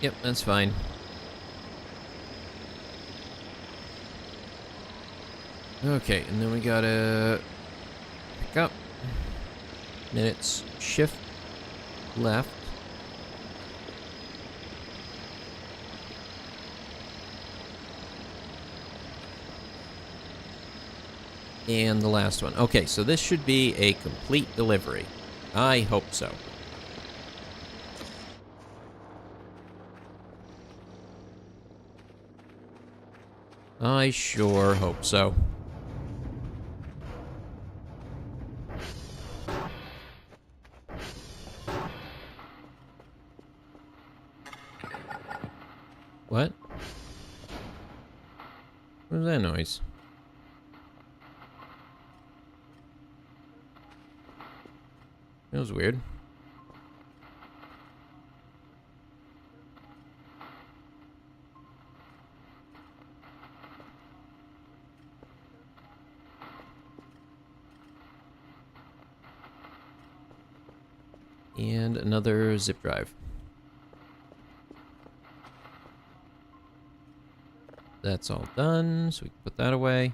Yep, that's fine. Okay, and then we gotta pick up. Then it's shift left. And the last one. Okay, so this should be a complete delivery. I hope so. I sure hope so. What? What was that noise? That was weird. And another zip drive. That's all done, so we can put that away.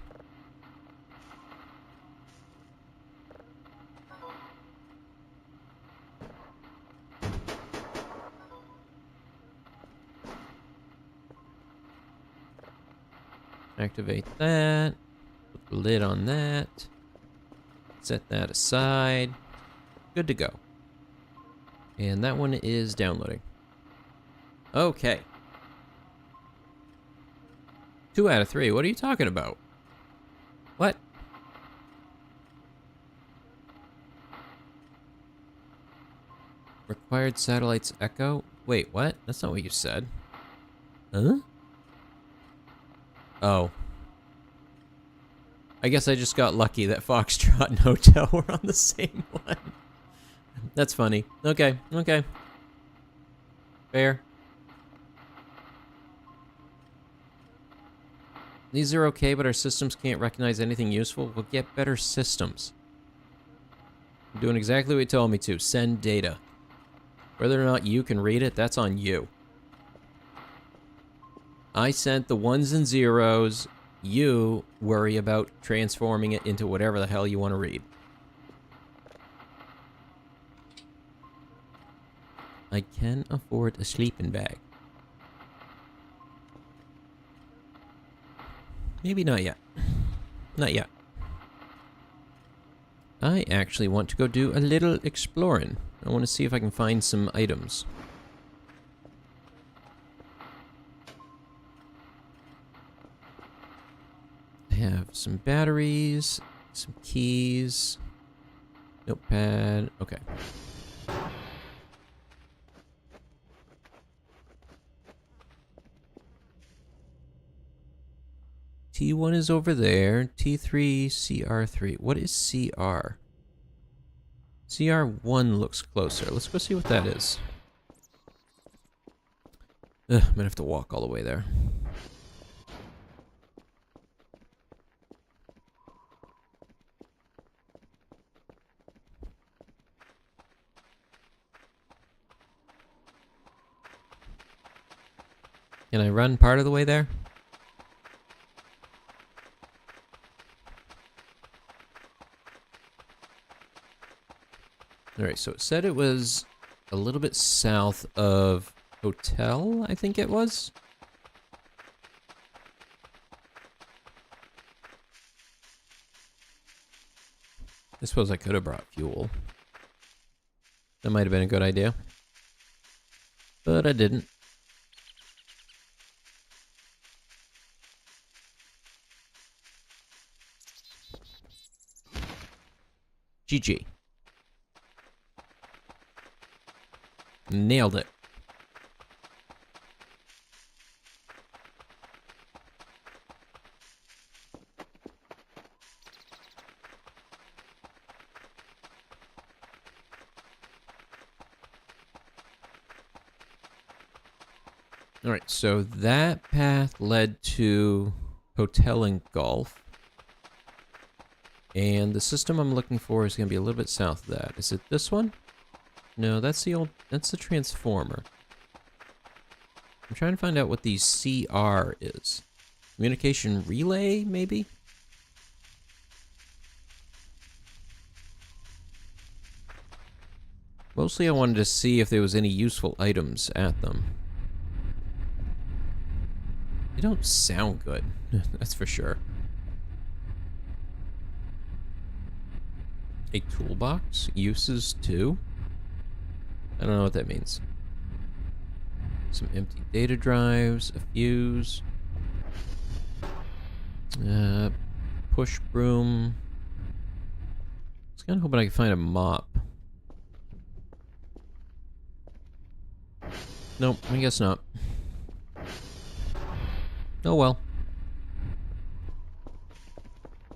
Activate that. Put the lid on that. Set that aside. Good to go. And that one is downloading. Okay. 2 out of 3. What are you talking about? What? Required satellites echo? Wait, what? That's not what you said. Huh? Oh. I guess I just got lucky that Foxtrot and Hotel were on the same one. That's funny. Okay, okay. Fair. These are okay, but our systems can't recognize anything useful. We'll get better systems. I'm doing exactly what you told me to. Send data. Whether or not you can read it, that's on you. I sent the 1s and 0s. You worry about transforming it into whatever the hell you want to read. I can afford a sleeping bag. Maybe not yet. Not yet. I actually want to go do a little exploring. I want to see if I can find some items. I have some batteries, some keys, notepad. Okay. T1 is over there. T3, CR3. What is CR? CR1 looks closer. Let's go see what that is. Ugh, I'm gonna have to walk all the way there. Can I run part of the way there? Alright, so it said it was a little bit south of Hotel, I think it was. I suppose I could have brought fuel. That might have been a good idea. But I didn't. GG. Nailed it. Alright, so that path led to Hotel and Golf. And the system I'm looking for is going to be a little bit south of that. Is it this one? No, that's the transformer. I'm trying to find out what the CR is. Communication relay, maybe? Mostly I wanted to see if there was any useful items at them. They don't sound good, that's for sure. A toolbox? Uses too? I don't know what that means. Some empty data drives, a fuse. Push broom. I was kind of hoping I could find a mop. Nope, I guess not. Oh well.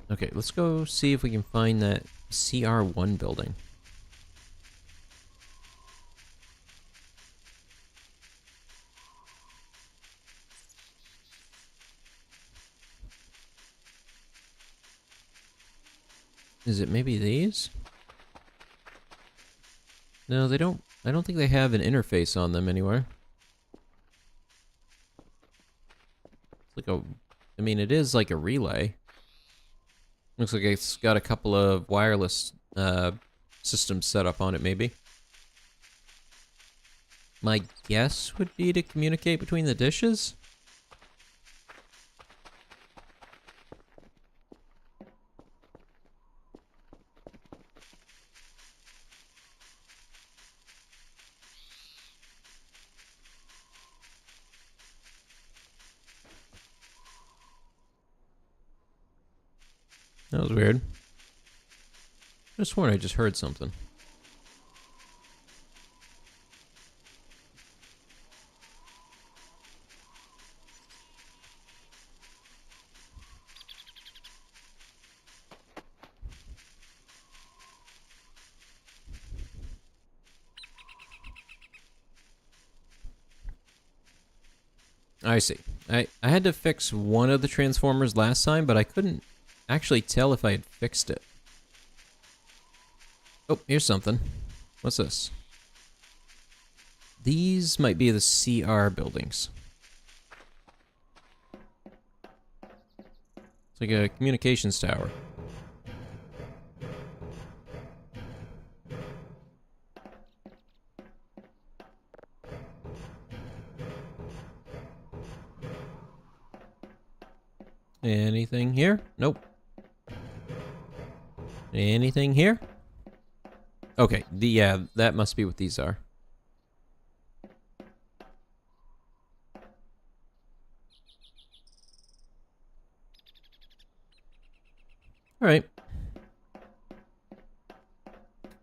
Okay, let's go see if we can find that CR1 building. Is it maybe these? No, they don't. I don't think they have an interface on them anywhere. It's like a... I mean, it is like a relay. Looks like it's got a couple of wireless systems set up on it, maybe. My guess would be to communicate between the dishes? That was weird. I sworn I just heard something. I see. I had to fix one of the transformers last time, but I couldn't actually tell if I had fixed it. Oh, here's something. What's this? These might be the CR buildings. It's like a communications tower. Anything here? Nope. Anything here? Okay, yeah, that must be what these are. Alright.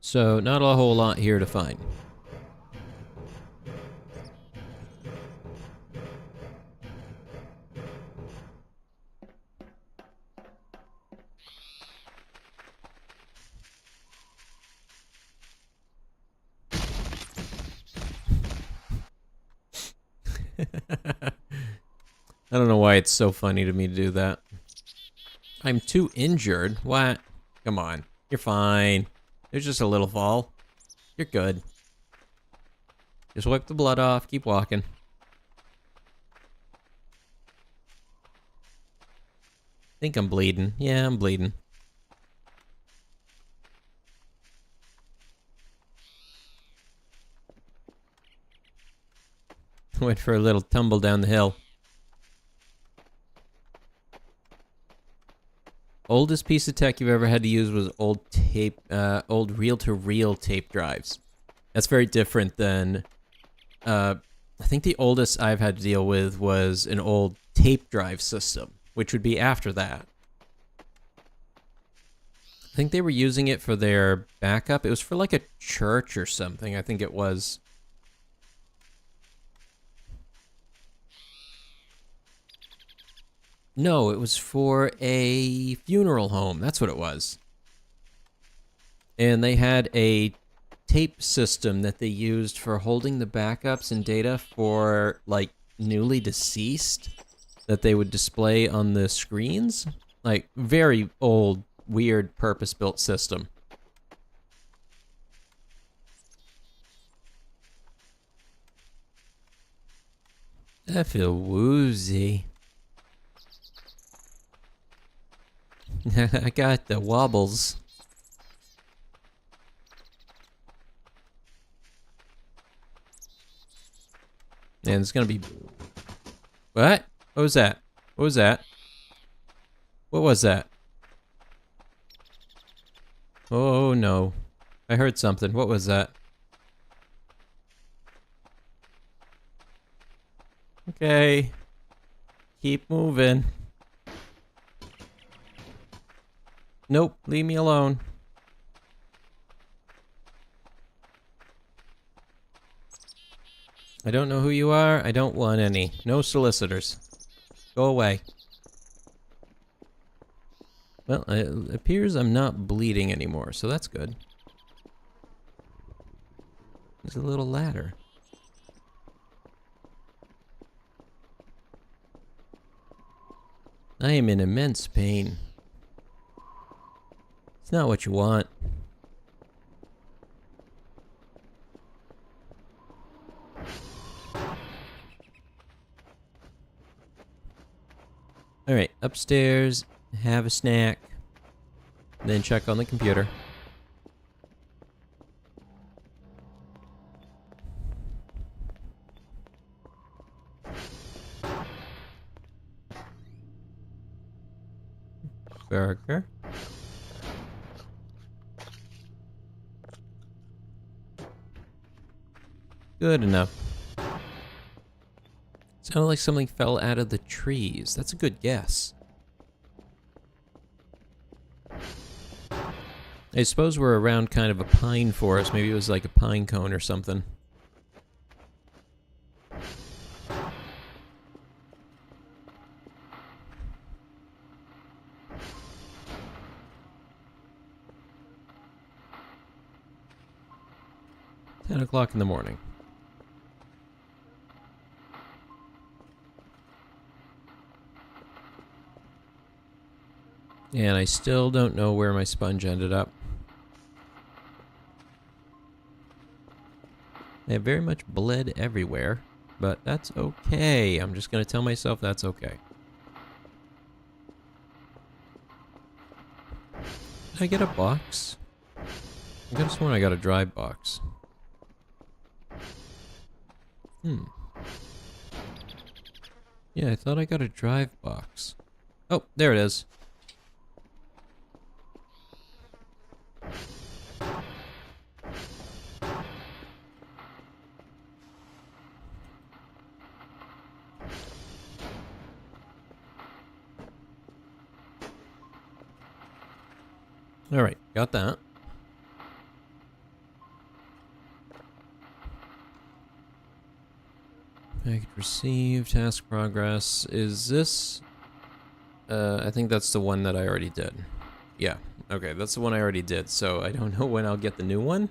So, not a whole lot here to find. I don't know why it's so funny to me to do that. I'm too injured. What? Come on. You're fine. There's just a little fall. You're good. Just wipe the blood off. Keep walking. Think I'm bleeding. Yeah, I'm bleeding. Went for a little tumble down the hill. Oldest piece of tech you've ever had to use was old tape, old reel-to-reel tape drives. That's very different than, I think the oldest I've had to deal with was an old tape drive system, which would be after that. I think they were using it for their backup. It was for like a church or something, I think it was. No, it was for a funeral home. That's what it was. And they had a tape system that they used for holding the backups and data for, like, newly deceased that they would display on the screens. Like, very old, weird, purpose-built system. I feel woozy. I got the wobbles. And it's gonna be... What? What was that? What was that? What was that? Oh no. I heard something. What was that? Okay. Keep moving. Nope, leave me alone. I don't know who you are. I don't want any. No solicitors. Go away. Well, it appears I'm not bleeding anymore, so that's good. There's a little ladder. I am in immense pain. It's not what you want. Alright, upstairs, have a snack, then check on the computer. Burger. Good enough. Sounded like something fell out of the trees. That's a good guess. I suppose we're around kind of a pine forest. Maybe it was like a pine cone or something. $10 in the morning. And I still don't know where my sponge ended up. I have very much bled everywhere, but that's okay. I'm just going to tell myself that's okay. Did I get a box? I could have sworn I got a dry box. Yeah, I thought I got a drive box. Oh, there it is. Alright, got that. Package received, task progress. Is this... I think that's the one that I already did. Yeah, okay, that's the one I already did, so I don't know when I'll get the new one.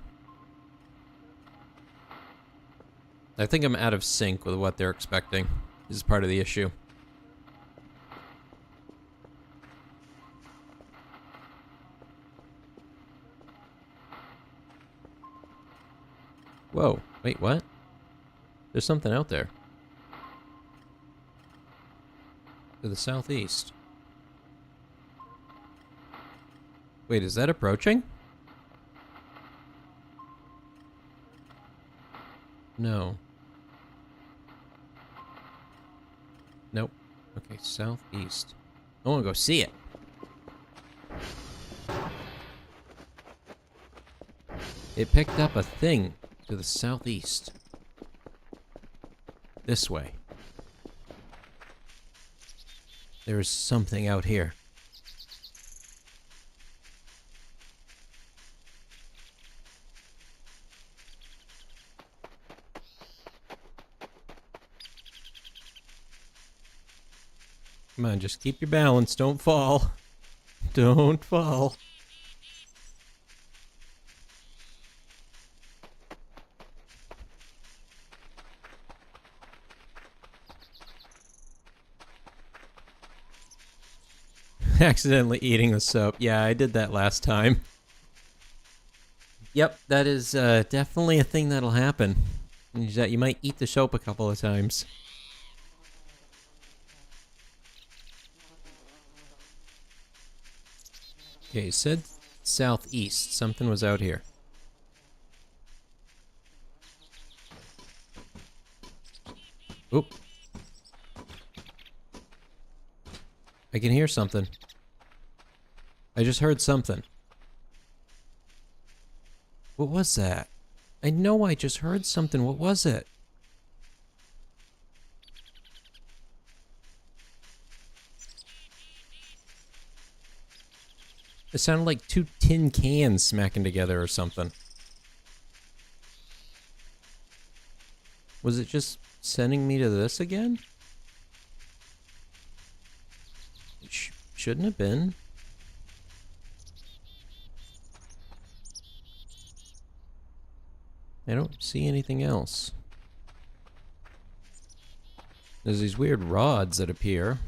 I think I'm out of sync with what they're expecting. This is part of the issue. Whoa, wait, what? There's something out there. To the southeast. Wait, is that approaching? No. Nope. Okay, southeast. I want to go see it. It picked up a thing to the southeast. This way. There is something out here. Come on, just keep your balance. Don't fall. Don't fall. Accidentally eating the soap. Yeah, I did that last time. Yep, that is definitely a thing that'll happen. Is that you might eat the soap a couple of times. Okay, it said southeast. Something was out here. Oop. I can hear something. I just heard something. What was that? I know I just heard something. What was it? It sounded like two tin cans smacking together or something. Was it just sending me to this again? It shouldn't have been. I don't see anything else. There's these weird rods that appear.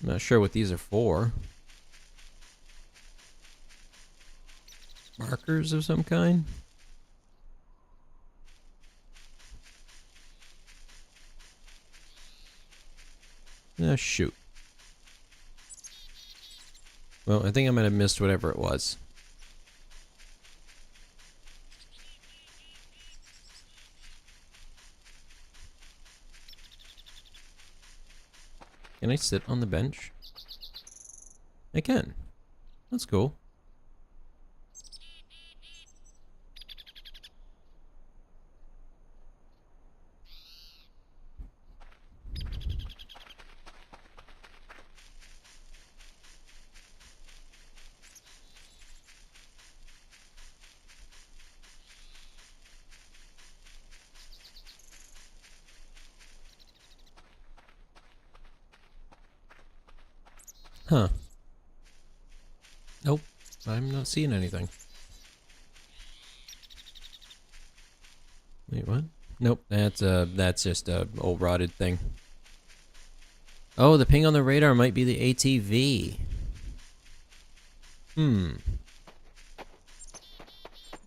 I'm not sure what these are for. Markers of some kind? Ah, shoot. Well, I think I might have missed whatever it was. Can I sit on the bench? I can. That's cool. Huh. Nope. I'm not seeing anything. Wait, what? Nope, that's just a old rotted thing. Oh, the ping on the radar might be the ATV.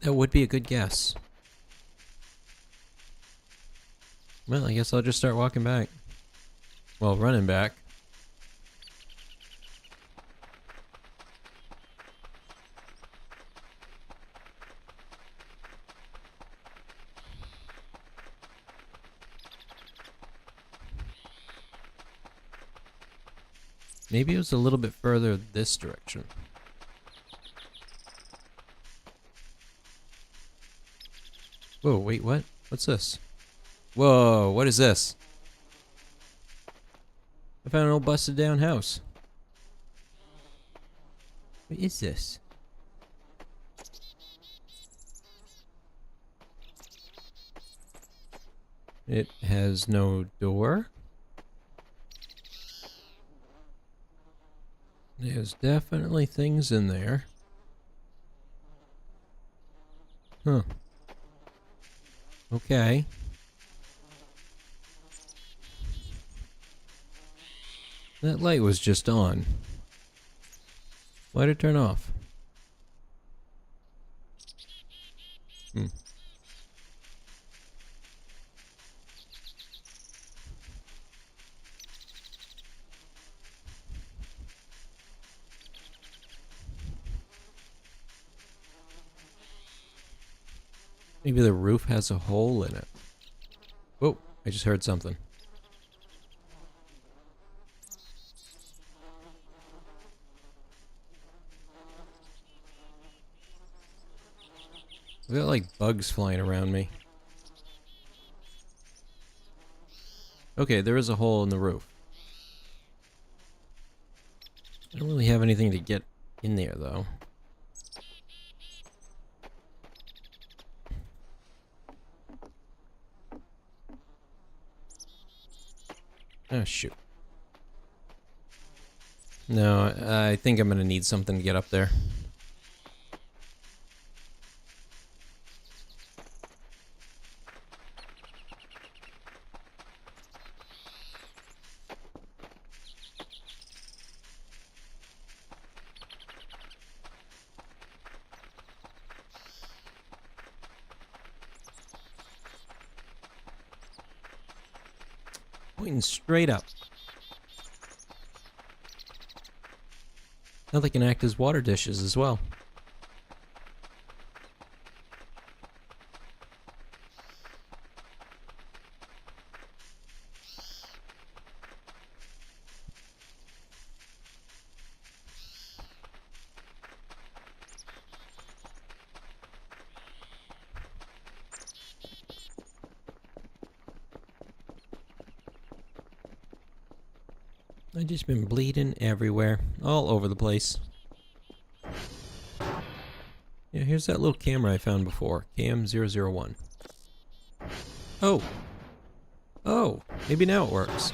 That would be a good guess. Well, I guess I'll just start walking back. Well, running back. Maybe it was a little bit further this direction. Whoa, wait, what? What's this? Whoa, what is this? I found an old busted down house. What is this? It has no door. There's definitely things in there. Huh. Okay. That light was just on. Why'd it turn off? Maybe the roof has a hole in it. Whoa, I just heard something. I've got like bugs flying around me. Okay, there is a hole in the roof. I don't really have anything to get in there though. Oh, shoot. No, I think I'm gonna need something to get up there. Pointing straight up. Now they can act as water dishes as well. I've just been bleeding everywhere, all over the place. Yeah, here's that little camera I found before, Cam001. Oh! Oh! Maybe now it works.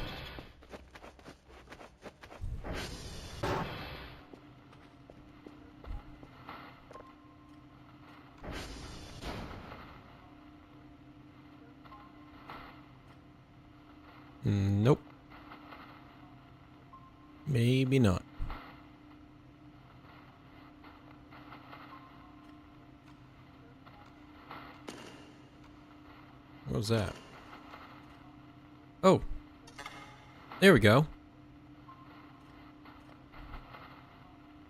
Nope. Maybe not. What was that? Oh! There we go.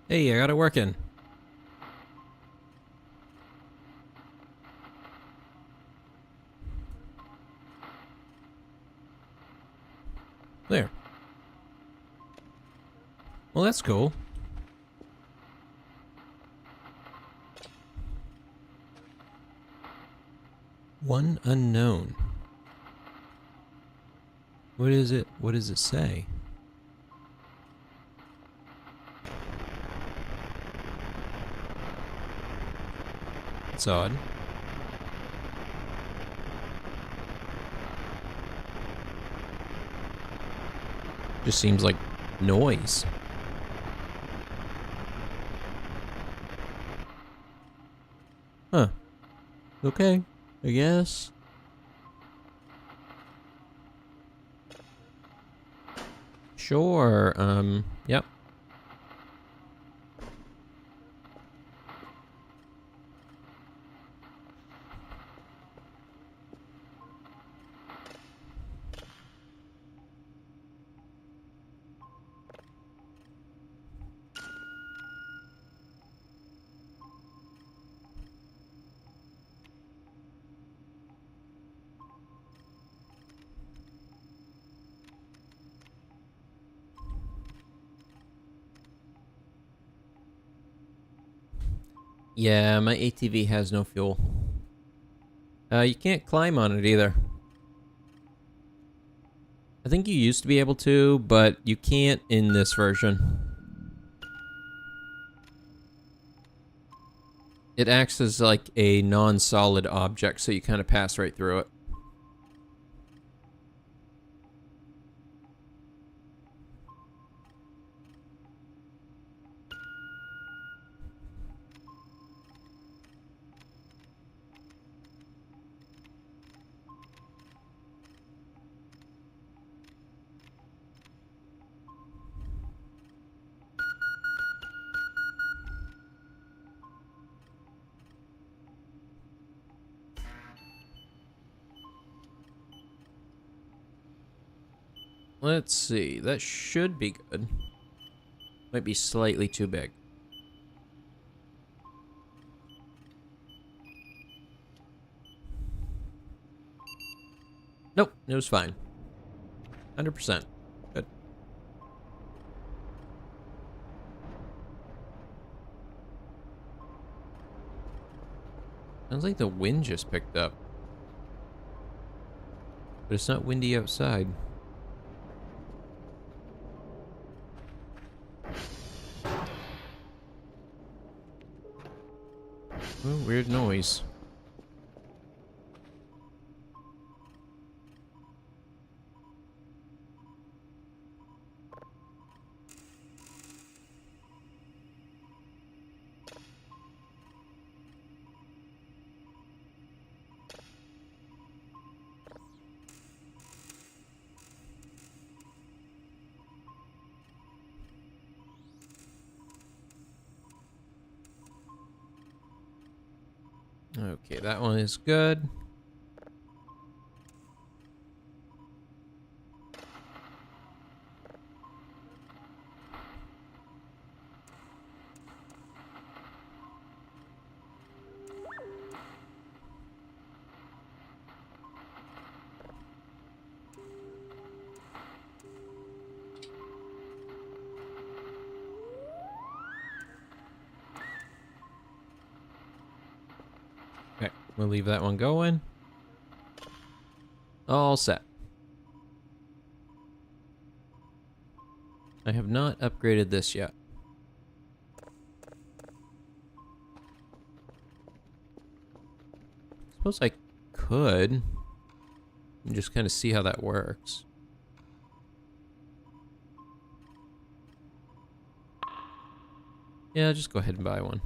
Hey, I got it working. There. Well, that's cool. One unknown. What is it? What does it say? It's odd. Just seems like noise. Okay, I guess. Sure, yep. Yeah, my ATV has no fuel. You can't climb on it either. I think you used to be able to, but you can't in this version. It acts as like a non-solid object, so you kind of pass right through it. Let's see, that should be good. Might be slightly too big. Nope, it was fine. 100%. Good. Sounds like the wind just picked up. But it's not windy outside. Oh, weird noise. Okay, that one is good. Okay, we'll leave that one going. All set. I have not upgraded this yet. Suppose I could. And just kind of see how that works. Yeah, just go ahead and buy one.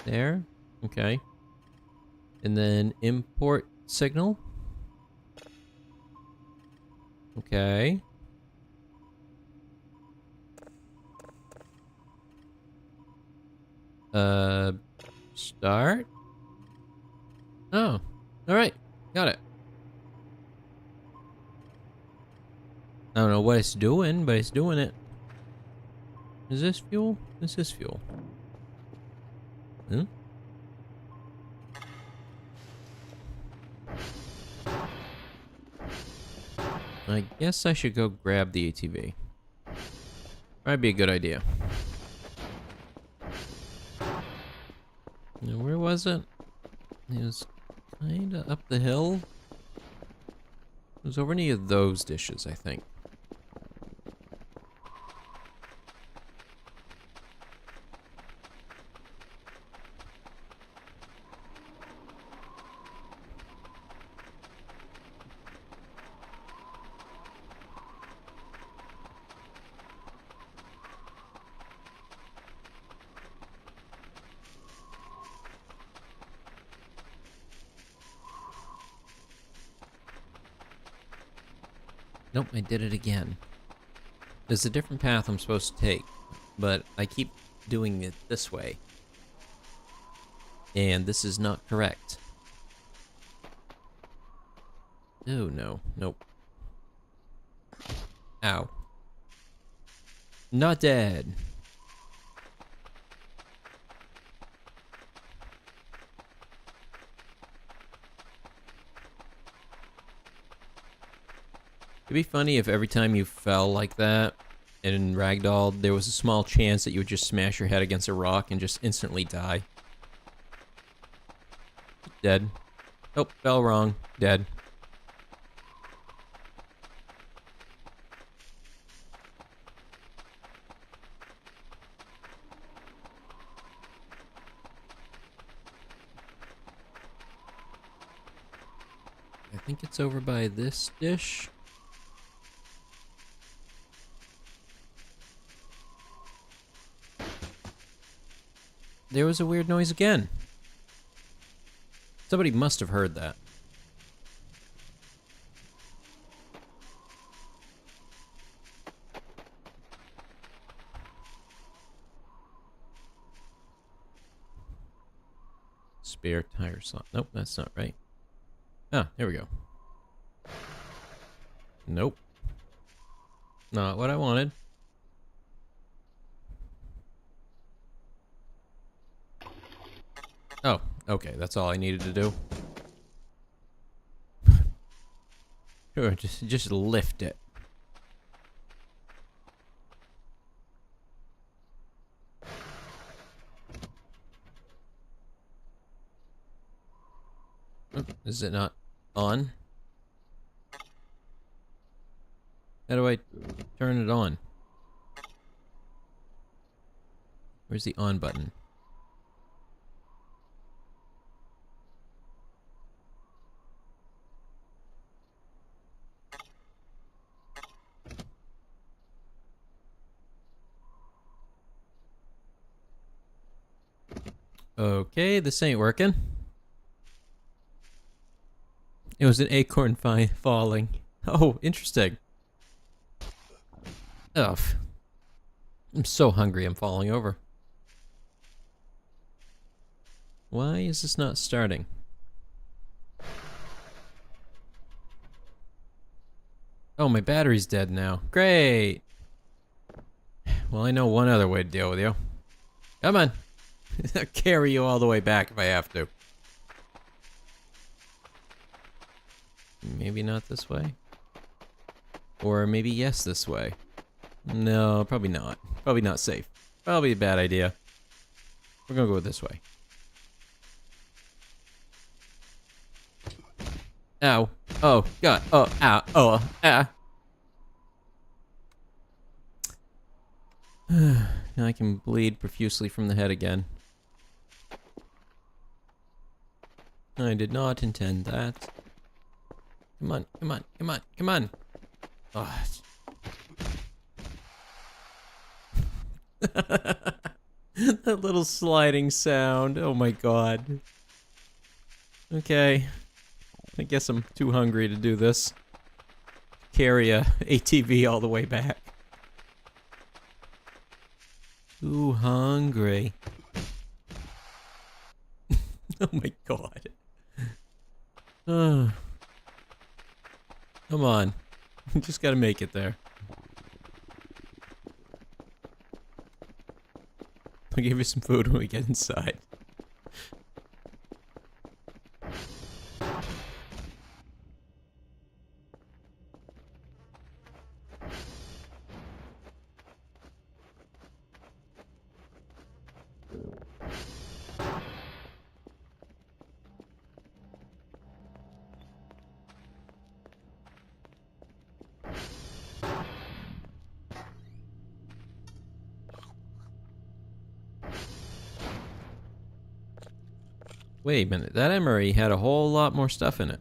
There. Okay. And then import signal. Okay. Start. Oh, all right. Got it. I don't know what it's doing, but it's doing it. Is this fuel? This is fuel. Hmm? I guess I should go grab the ATV. Might be a good idea. Now, where was it? It was kinda up the hill. It was over near those dishes, I think. Nope, I did it again. There's a different path I'm supposed to take, but I keep doing it this way. And this is not correct. Oh no, nope. Ow. Not dead. It'd be funny if every time you fell like that in Ragdoll, there was a small chance that you would just smash your head against a rock and just instantly die. Dead. Oh, fell wrong. Dead. I think it's over by this dish. There was a weird noise again. Somebody must have heard that. Spare tire slot. Nope, that's not right. Ah, there we go. Nope. Not what I wanted. Oh, okay, that's all I needed to do. Sure, just lift it. Oh, is it not on? How do I turn it on? Where's the on button? Okay, this ain't working. It was an acorn falling. Oh, interesting. Ugh. I'm so hungry I'm falling over. Why is this not starting? Oh, my battery's dead now. Great! Well, I know one other way to deal with you. Come on! I'll carry you all the way back if I have to. Maybe not this way? Or maybe yes this way? No, probably not. Probably not safe. Probably a bad idea. We're gonna go this way. Ow. Oh, God. Oh, ow. Oh, ah. Now I can bleed profusely from the head again. I did not intend that. Come on, come on, come on, come on. Oh. That little sliding sound. Oh my God. Okay. I guess I'm too hungry to do this. Carry a ATV all the way back. Too hungry. Oh my God. Come on. Just gotta make it there. I'll give you some food when we get inside. Wait a minute, that emery had a whole lot more stuff in it.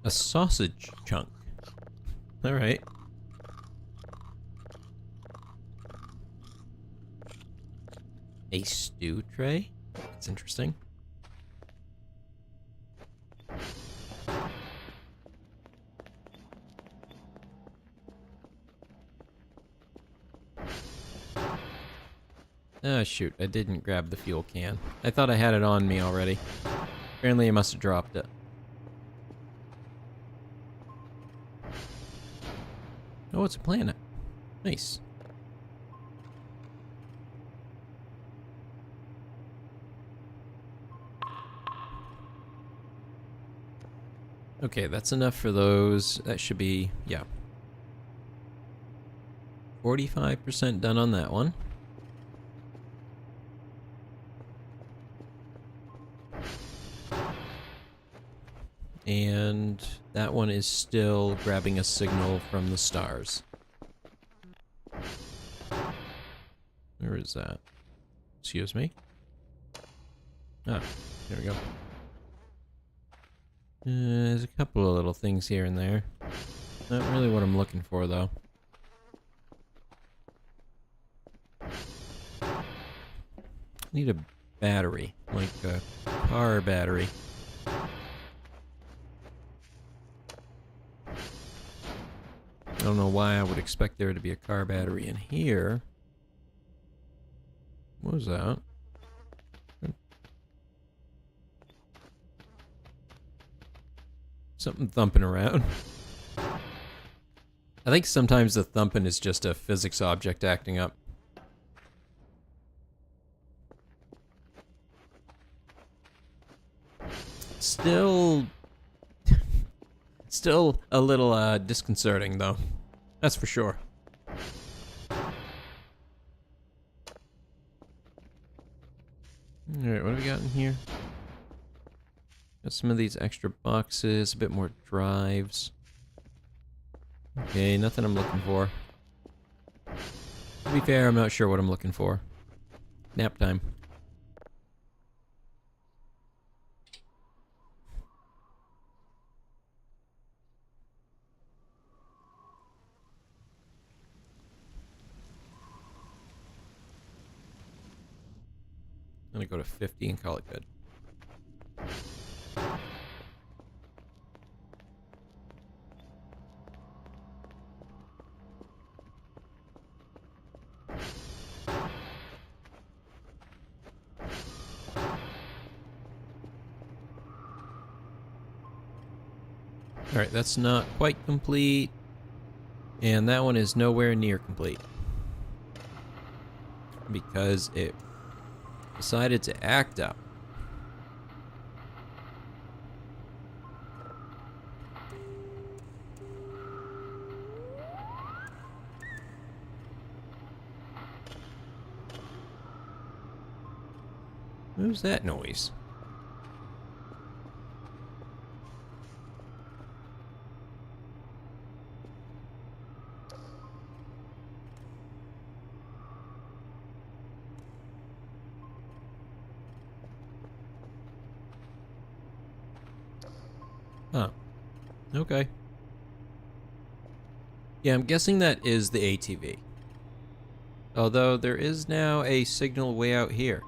A sausage chunk. Alright. A stew tray? That's interesting. Oh shoot, I didn't grab the fuel can. I thought I had it on me already. Apparently I must have dropped it. Oh, it's a planet. Nice. Okay, that's enough for those. That should be, yeah. 45% done on that one. And that one is still grabbing a signal from the stars. Where is that? Excuse me? Ah, there we go. There's a couple of little things here and there. Not really what I'm looking for, though. Need a battery, like a car battery. I don't know why I would expect there to be a car battery in here. What was that? Something thumping around. I think sometimes the thumping is just a physics object acting up. Still a little disconcerting, though. That's for sure. Alright, what do we got in here? Got some of these extra boxes, a bit more drives. Okay, nothing I'm looking for. To be fair, I'm not sure what I'm looking for. Nap time. I'm gonna go to 50 and call it good. Alright, that's not quite complete. And that one is nowhere near complete. Because it decided to act up. What was that noise? Huh. Okay. Yeah, I'm guessing that is the ATV. Although there is now a signal way out here.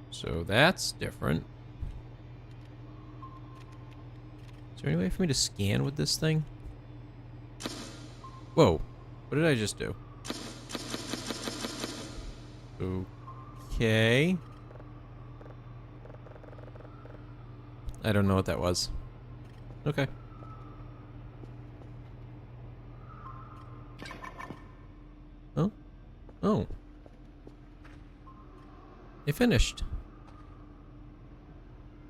So that's different. Is there any way for me to scan with this thing? Whoa. What did I just do? Okay. I don't know what that was. Okay. Oh? Oh. They finished.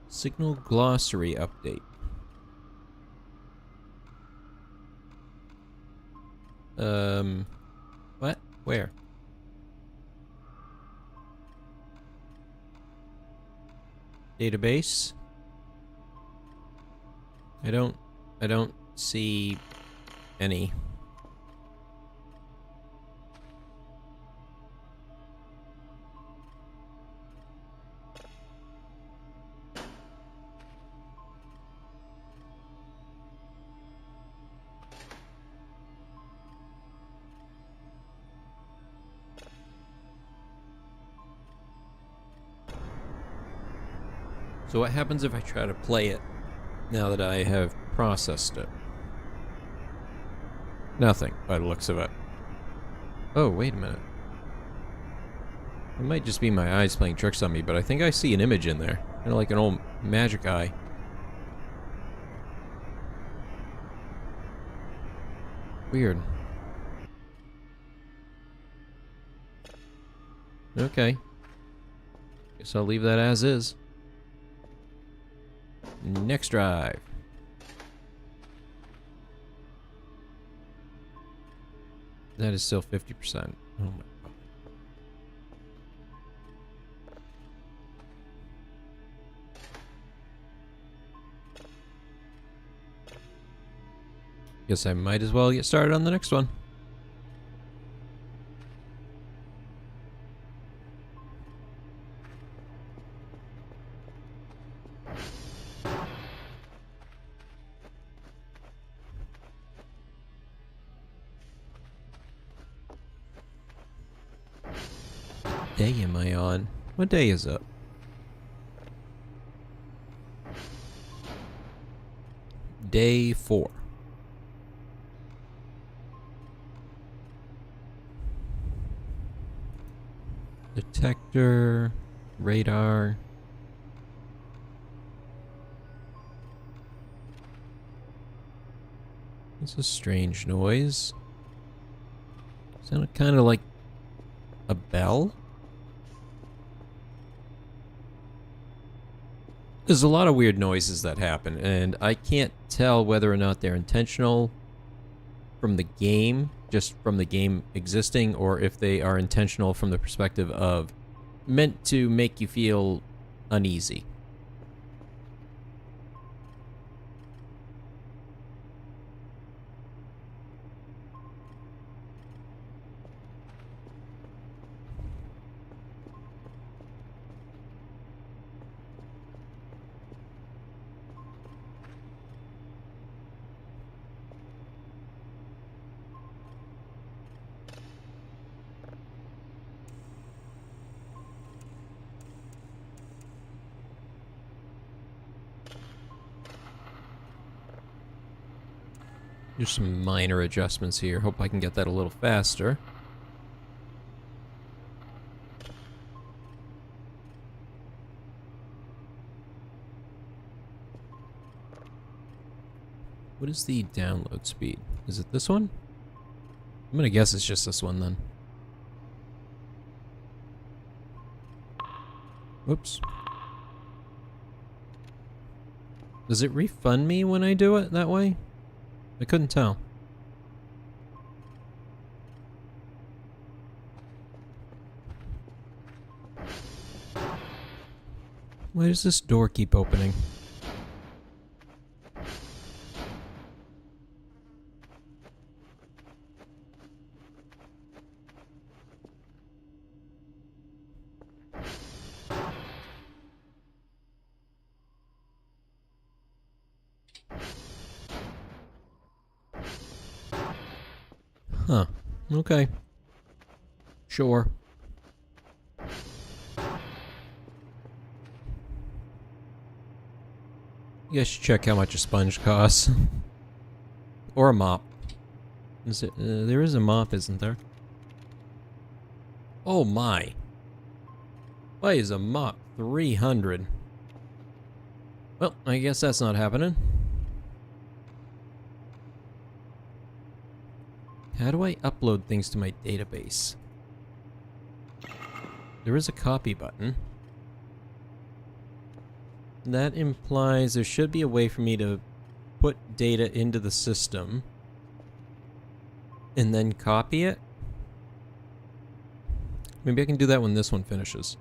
Signal glossary update. What? Where? Database? I don't see any. So what happens if I try to play it now that I have processed it? Nothing, by the looks of it. Oh, wait a minute. It might just be my eyes playing tricks on me, but I think I see an image in there. Kind of like an old magic eye. Weird. Okay. Guess I'll leave that as is. Next drive. That is still 50%. Oh my god. Guess I might as well get started on the next one. Day am I on? What day is it? Day 4. Detector, radar. It's a strange noise. Sounded kind of like a bell. There's a lot of weird noises that happen, and I can't tell whether or not they're intentional from the game, just from the game existing, or if they are intentional from the perspective of meant to make you feel uneasy. There's some minor adjustments here. Hope I can get that a little faster. What is the download speed? Is it this one? I'm gonna guess it's just this one then. Whoops. Does it refund me when I do it that way? I couldn't tell. Why does this door keep opening? Huh. Okay. Sure. You guys should check how much a sponge costs. Or a mop. Is it? There is a mop, isn't there? Oh my. Why is a mop 300? Well, I guess that's not happening. How do I upload things to my database? There is a copy button. That implies there should be a way for me to put data into the system and then copy it. Maybe I can do that when this one finishes.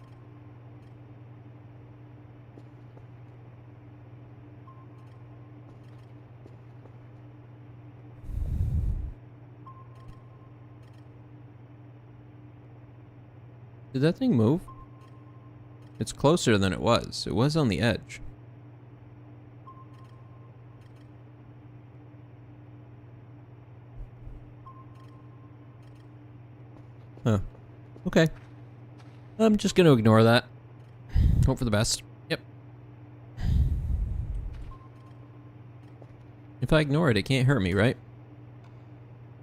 Did that thing move? It's closer than it was. It was on the edge. Huh. Okay. I'm just gonna ignore that. Hope for the best. Yep. If I ignore it, it can't hurt me, right?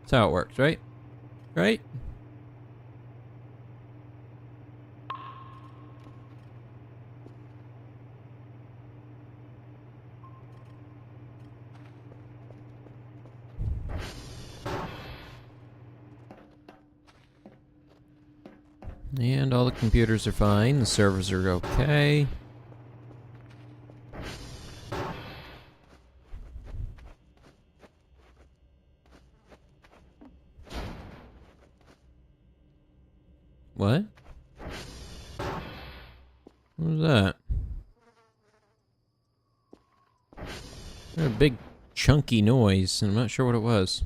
That's how it works, right? Right? And all the computers are fine. The servers are okay. What? What was that? A big chunky noise, and I'm not sure what it was.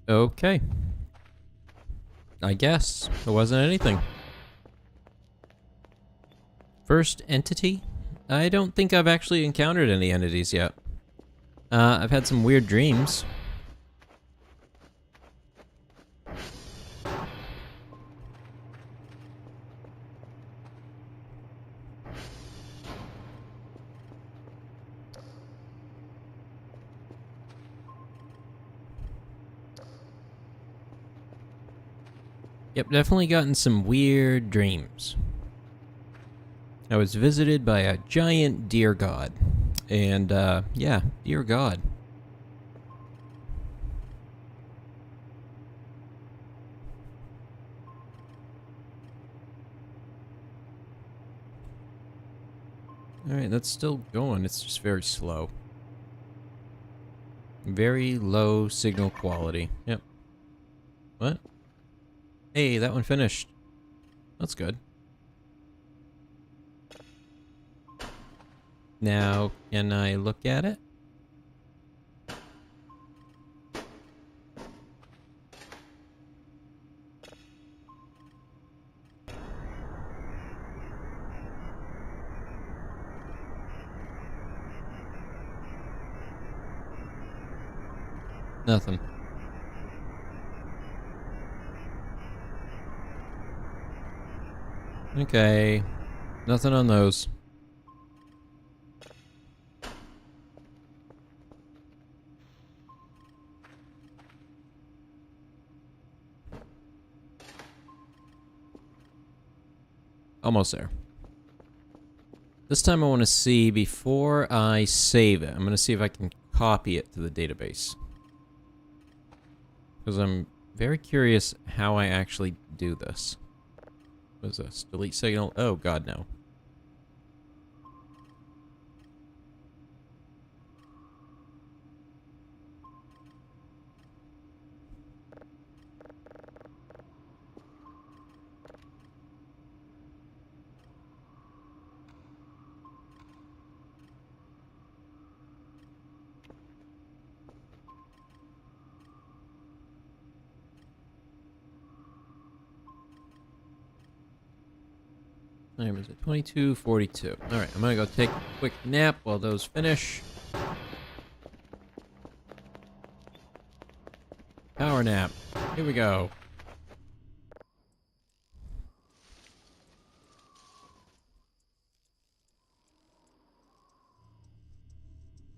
Okay. I guess it wasn't anything. First entity? I don't think I've actually encountered any entities yet. I've had some weird dreams. Yep, definitely gotten some weird dreams. I was visited by a giant deer god. And, yeah, dear god. Alright, that's still going. It's just very slow. Very low signal quality. Yep. What? Hey, that one finished. That's good. Now, can I look at it? Nothing. Okay. Nothing on those. Almost there. This time I want to see, before I save it, I'm going to see if I can copy it to the database. Because I'm very curious how I actually do this. What is this? Delete signal? Oh, God, no. Time is it? 22:42. Alright, I'm gonna go take a quick nap while those finish. Power nap. Here we go.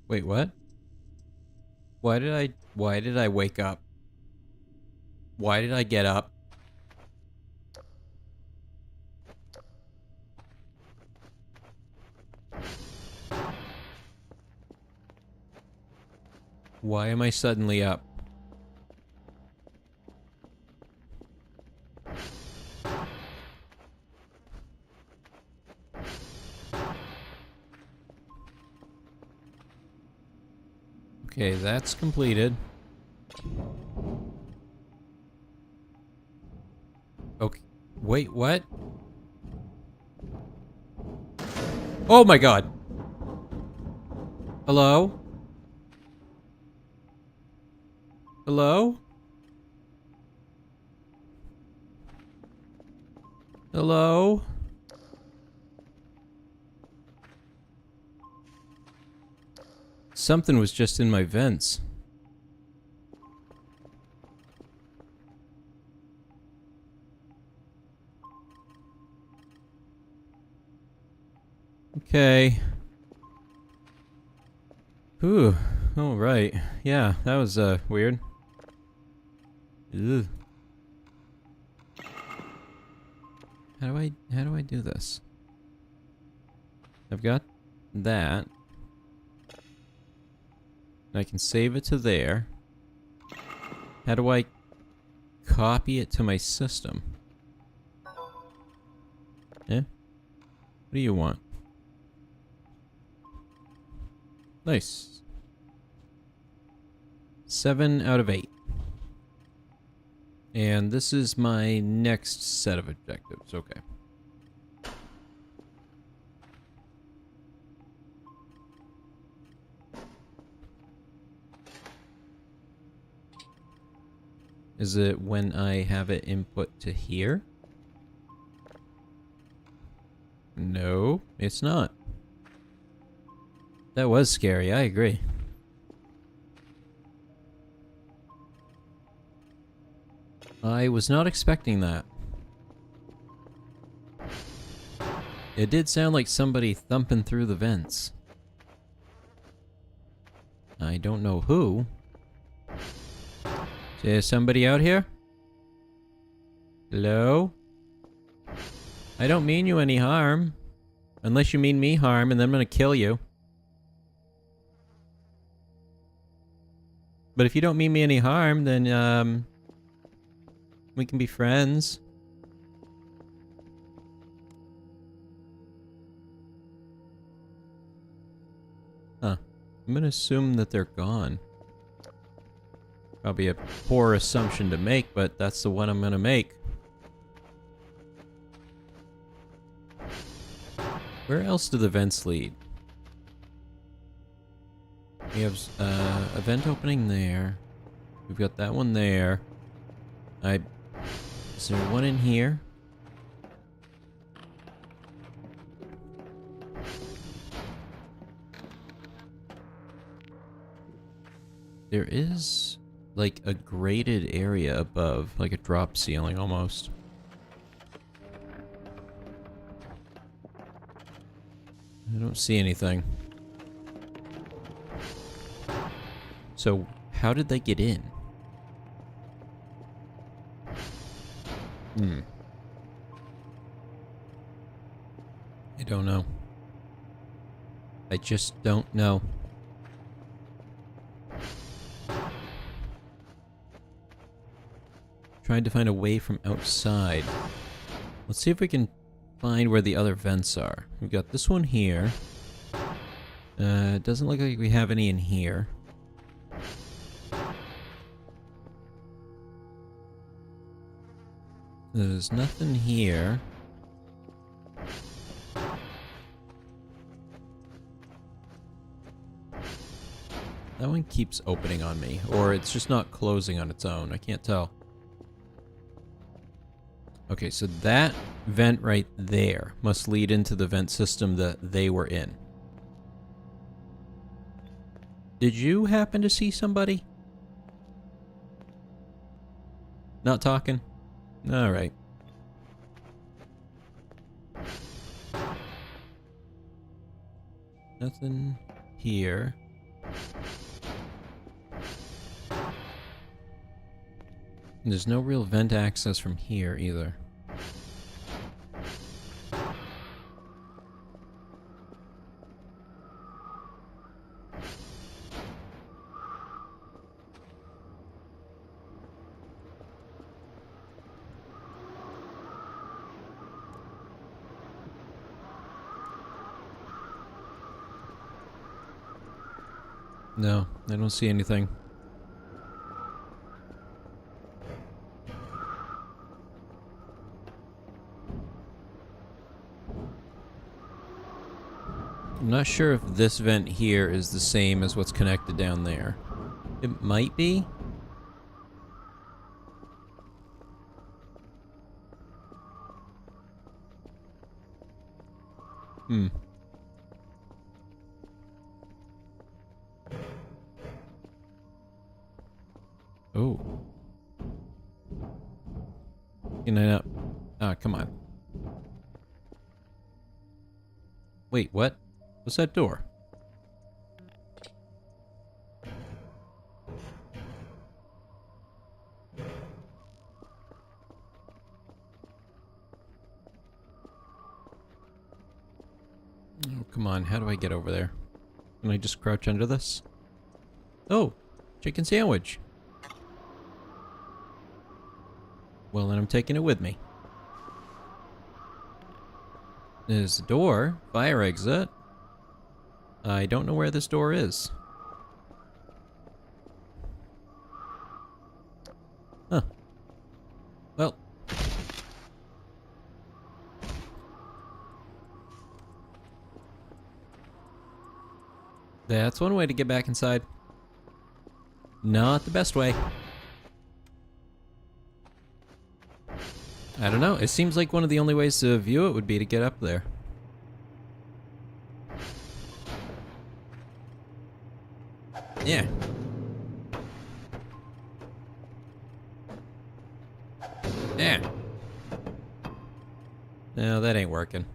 Wait, what? Why did I wake up? Why did I get up? Why am I suddenly up? Okay, that's completed. Okay, wait, what? Oh my god. Hello? Hello? Hello? Something was just in my vents. Okay. Ooh. All right. Yeah, that was weird. Ugh. How do I do this? I've got that. I can save it to there. How do I copy it to my system? Eh? What do you want? Nice. 7 out of 8. And this is my next set of objectives. Okay. Is it when I have it input to here? No, it's not. That was scary, I agree. I was not expecting that. It did sound like somebody thumping through the vents. I don't know who. Is there somebody out here? Hello? I don't mean you any harm. Unless you mean me harm, and then I'm gonna kill you. But if you don't mean me any harm, then, we can be friends. Huh. I'm gonna assume that they're gone. Probably a poor assumption to make, but that's the one I'm gonna make. Where else do the vents lead? We have a vent opening there. We've got that one there. Is there one in here? There is like a grated area above, like a drop ceiling almost. I don't see anything. So, how did they get in? I don't know. I just don't know. Trying to find a way from outside. Let's see if we can find where the other vents are. We've got this one here. It doesn't look like we have any in here. There's nothing here. That one keeps opening on me, or it's just not closing on its own. I can't tell. Okay, so that vent right there must lead into the vent system that they were in. Did you happen to see somebody? Not talking? Alright. Nothing here. There's no real vent access from here either. No, I don't see anything. I'm not sure if this vent here is the same as what's connected down there. It might be. Hmm. Oh. Can I not? Ah, come on. Wait, what? What's that door? Oh, come on. How do I get over there? Can I just crouch under this? Oh, chicken sandwich. Well, then I'm taking it with me. There's the door. Fire exit. I don't know where this door is. Huh. Well. That's one way to get back inside. Not the best way. I don't know. It seems like one of the only ways to view it would be to get up there. Yeah. Yeah. No, that ain't working.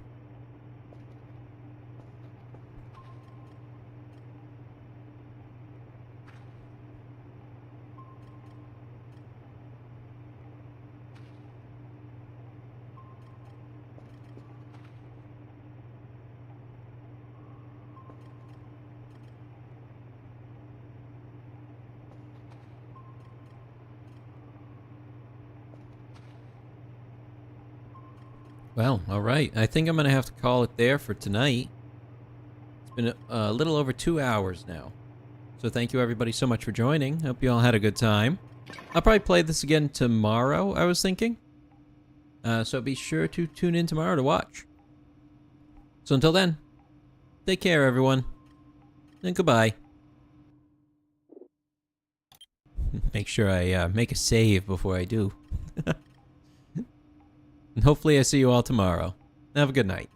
Well, alright. I think I'm gonna have to call it there for tonight. It's been a little over 2 hours now. So thank you everybody so much for joining. Hope you all had a good time. I'll probably play this again tomorrow, I was thinking. So be sure to tune in tomorrow to watch. So until then, take care everyone. And goodbye. Make sure I make a save before I do. And hopefully I see you all tomorrow. Have a good night.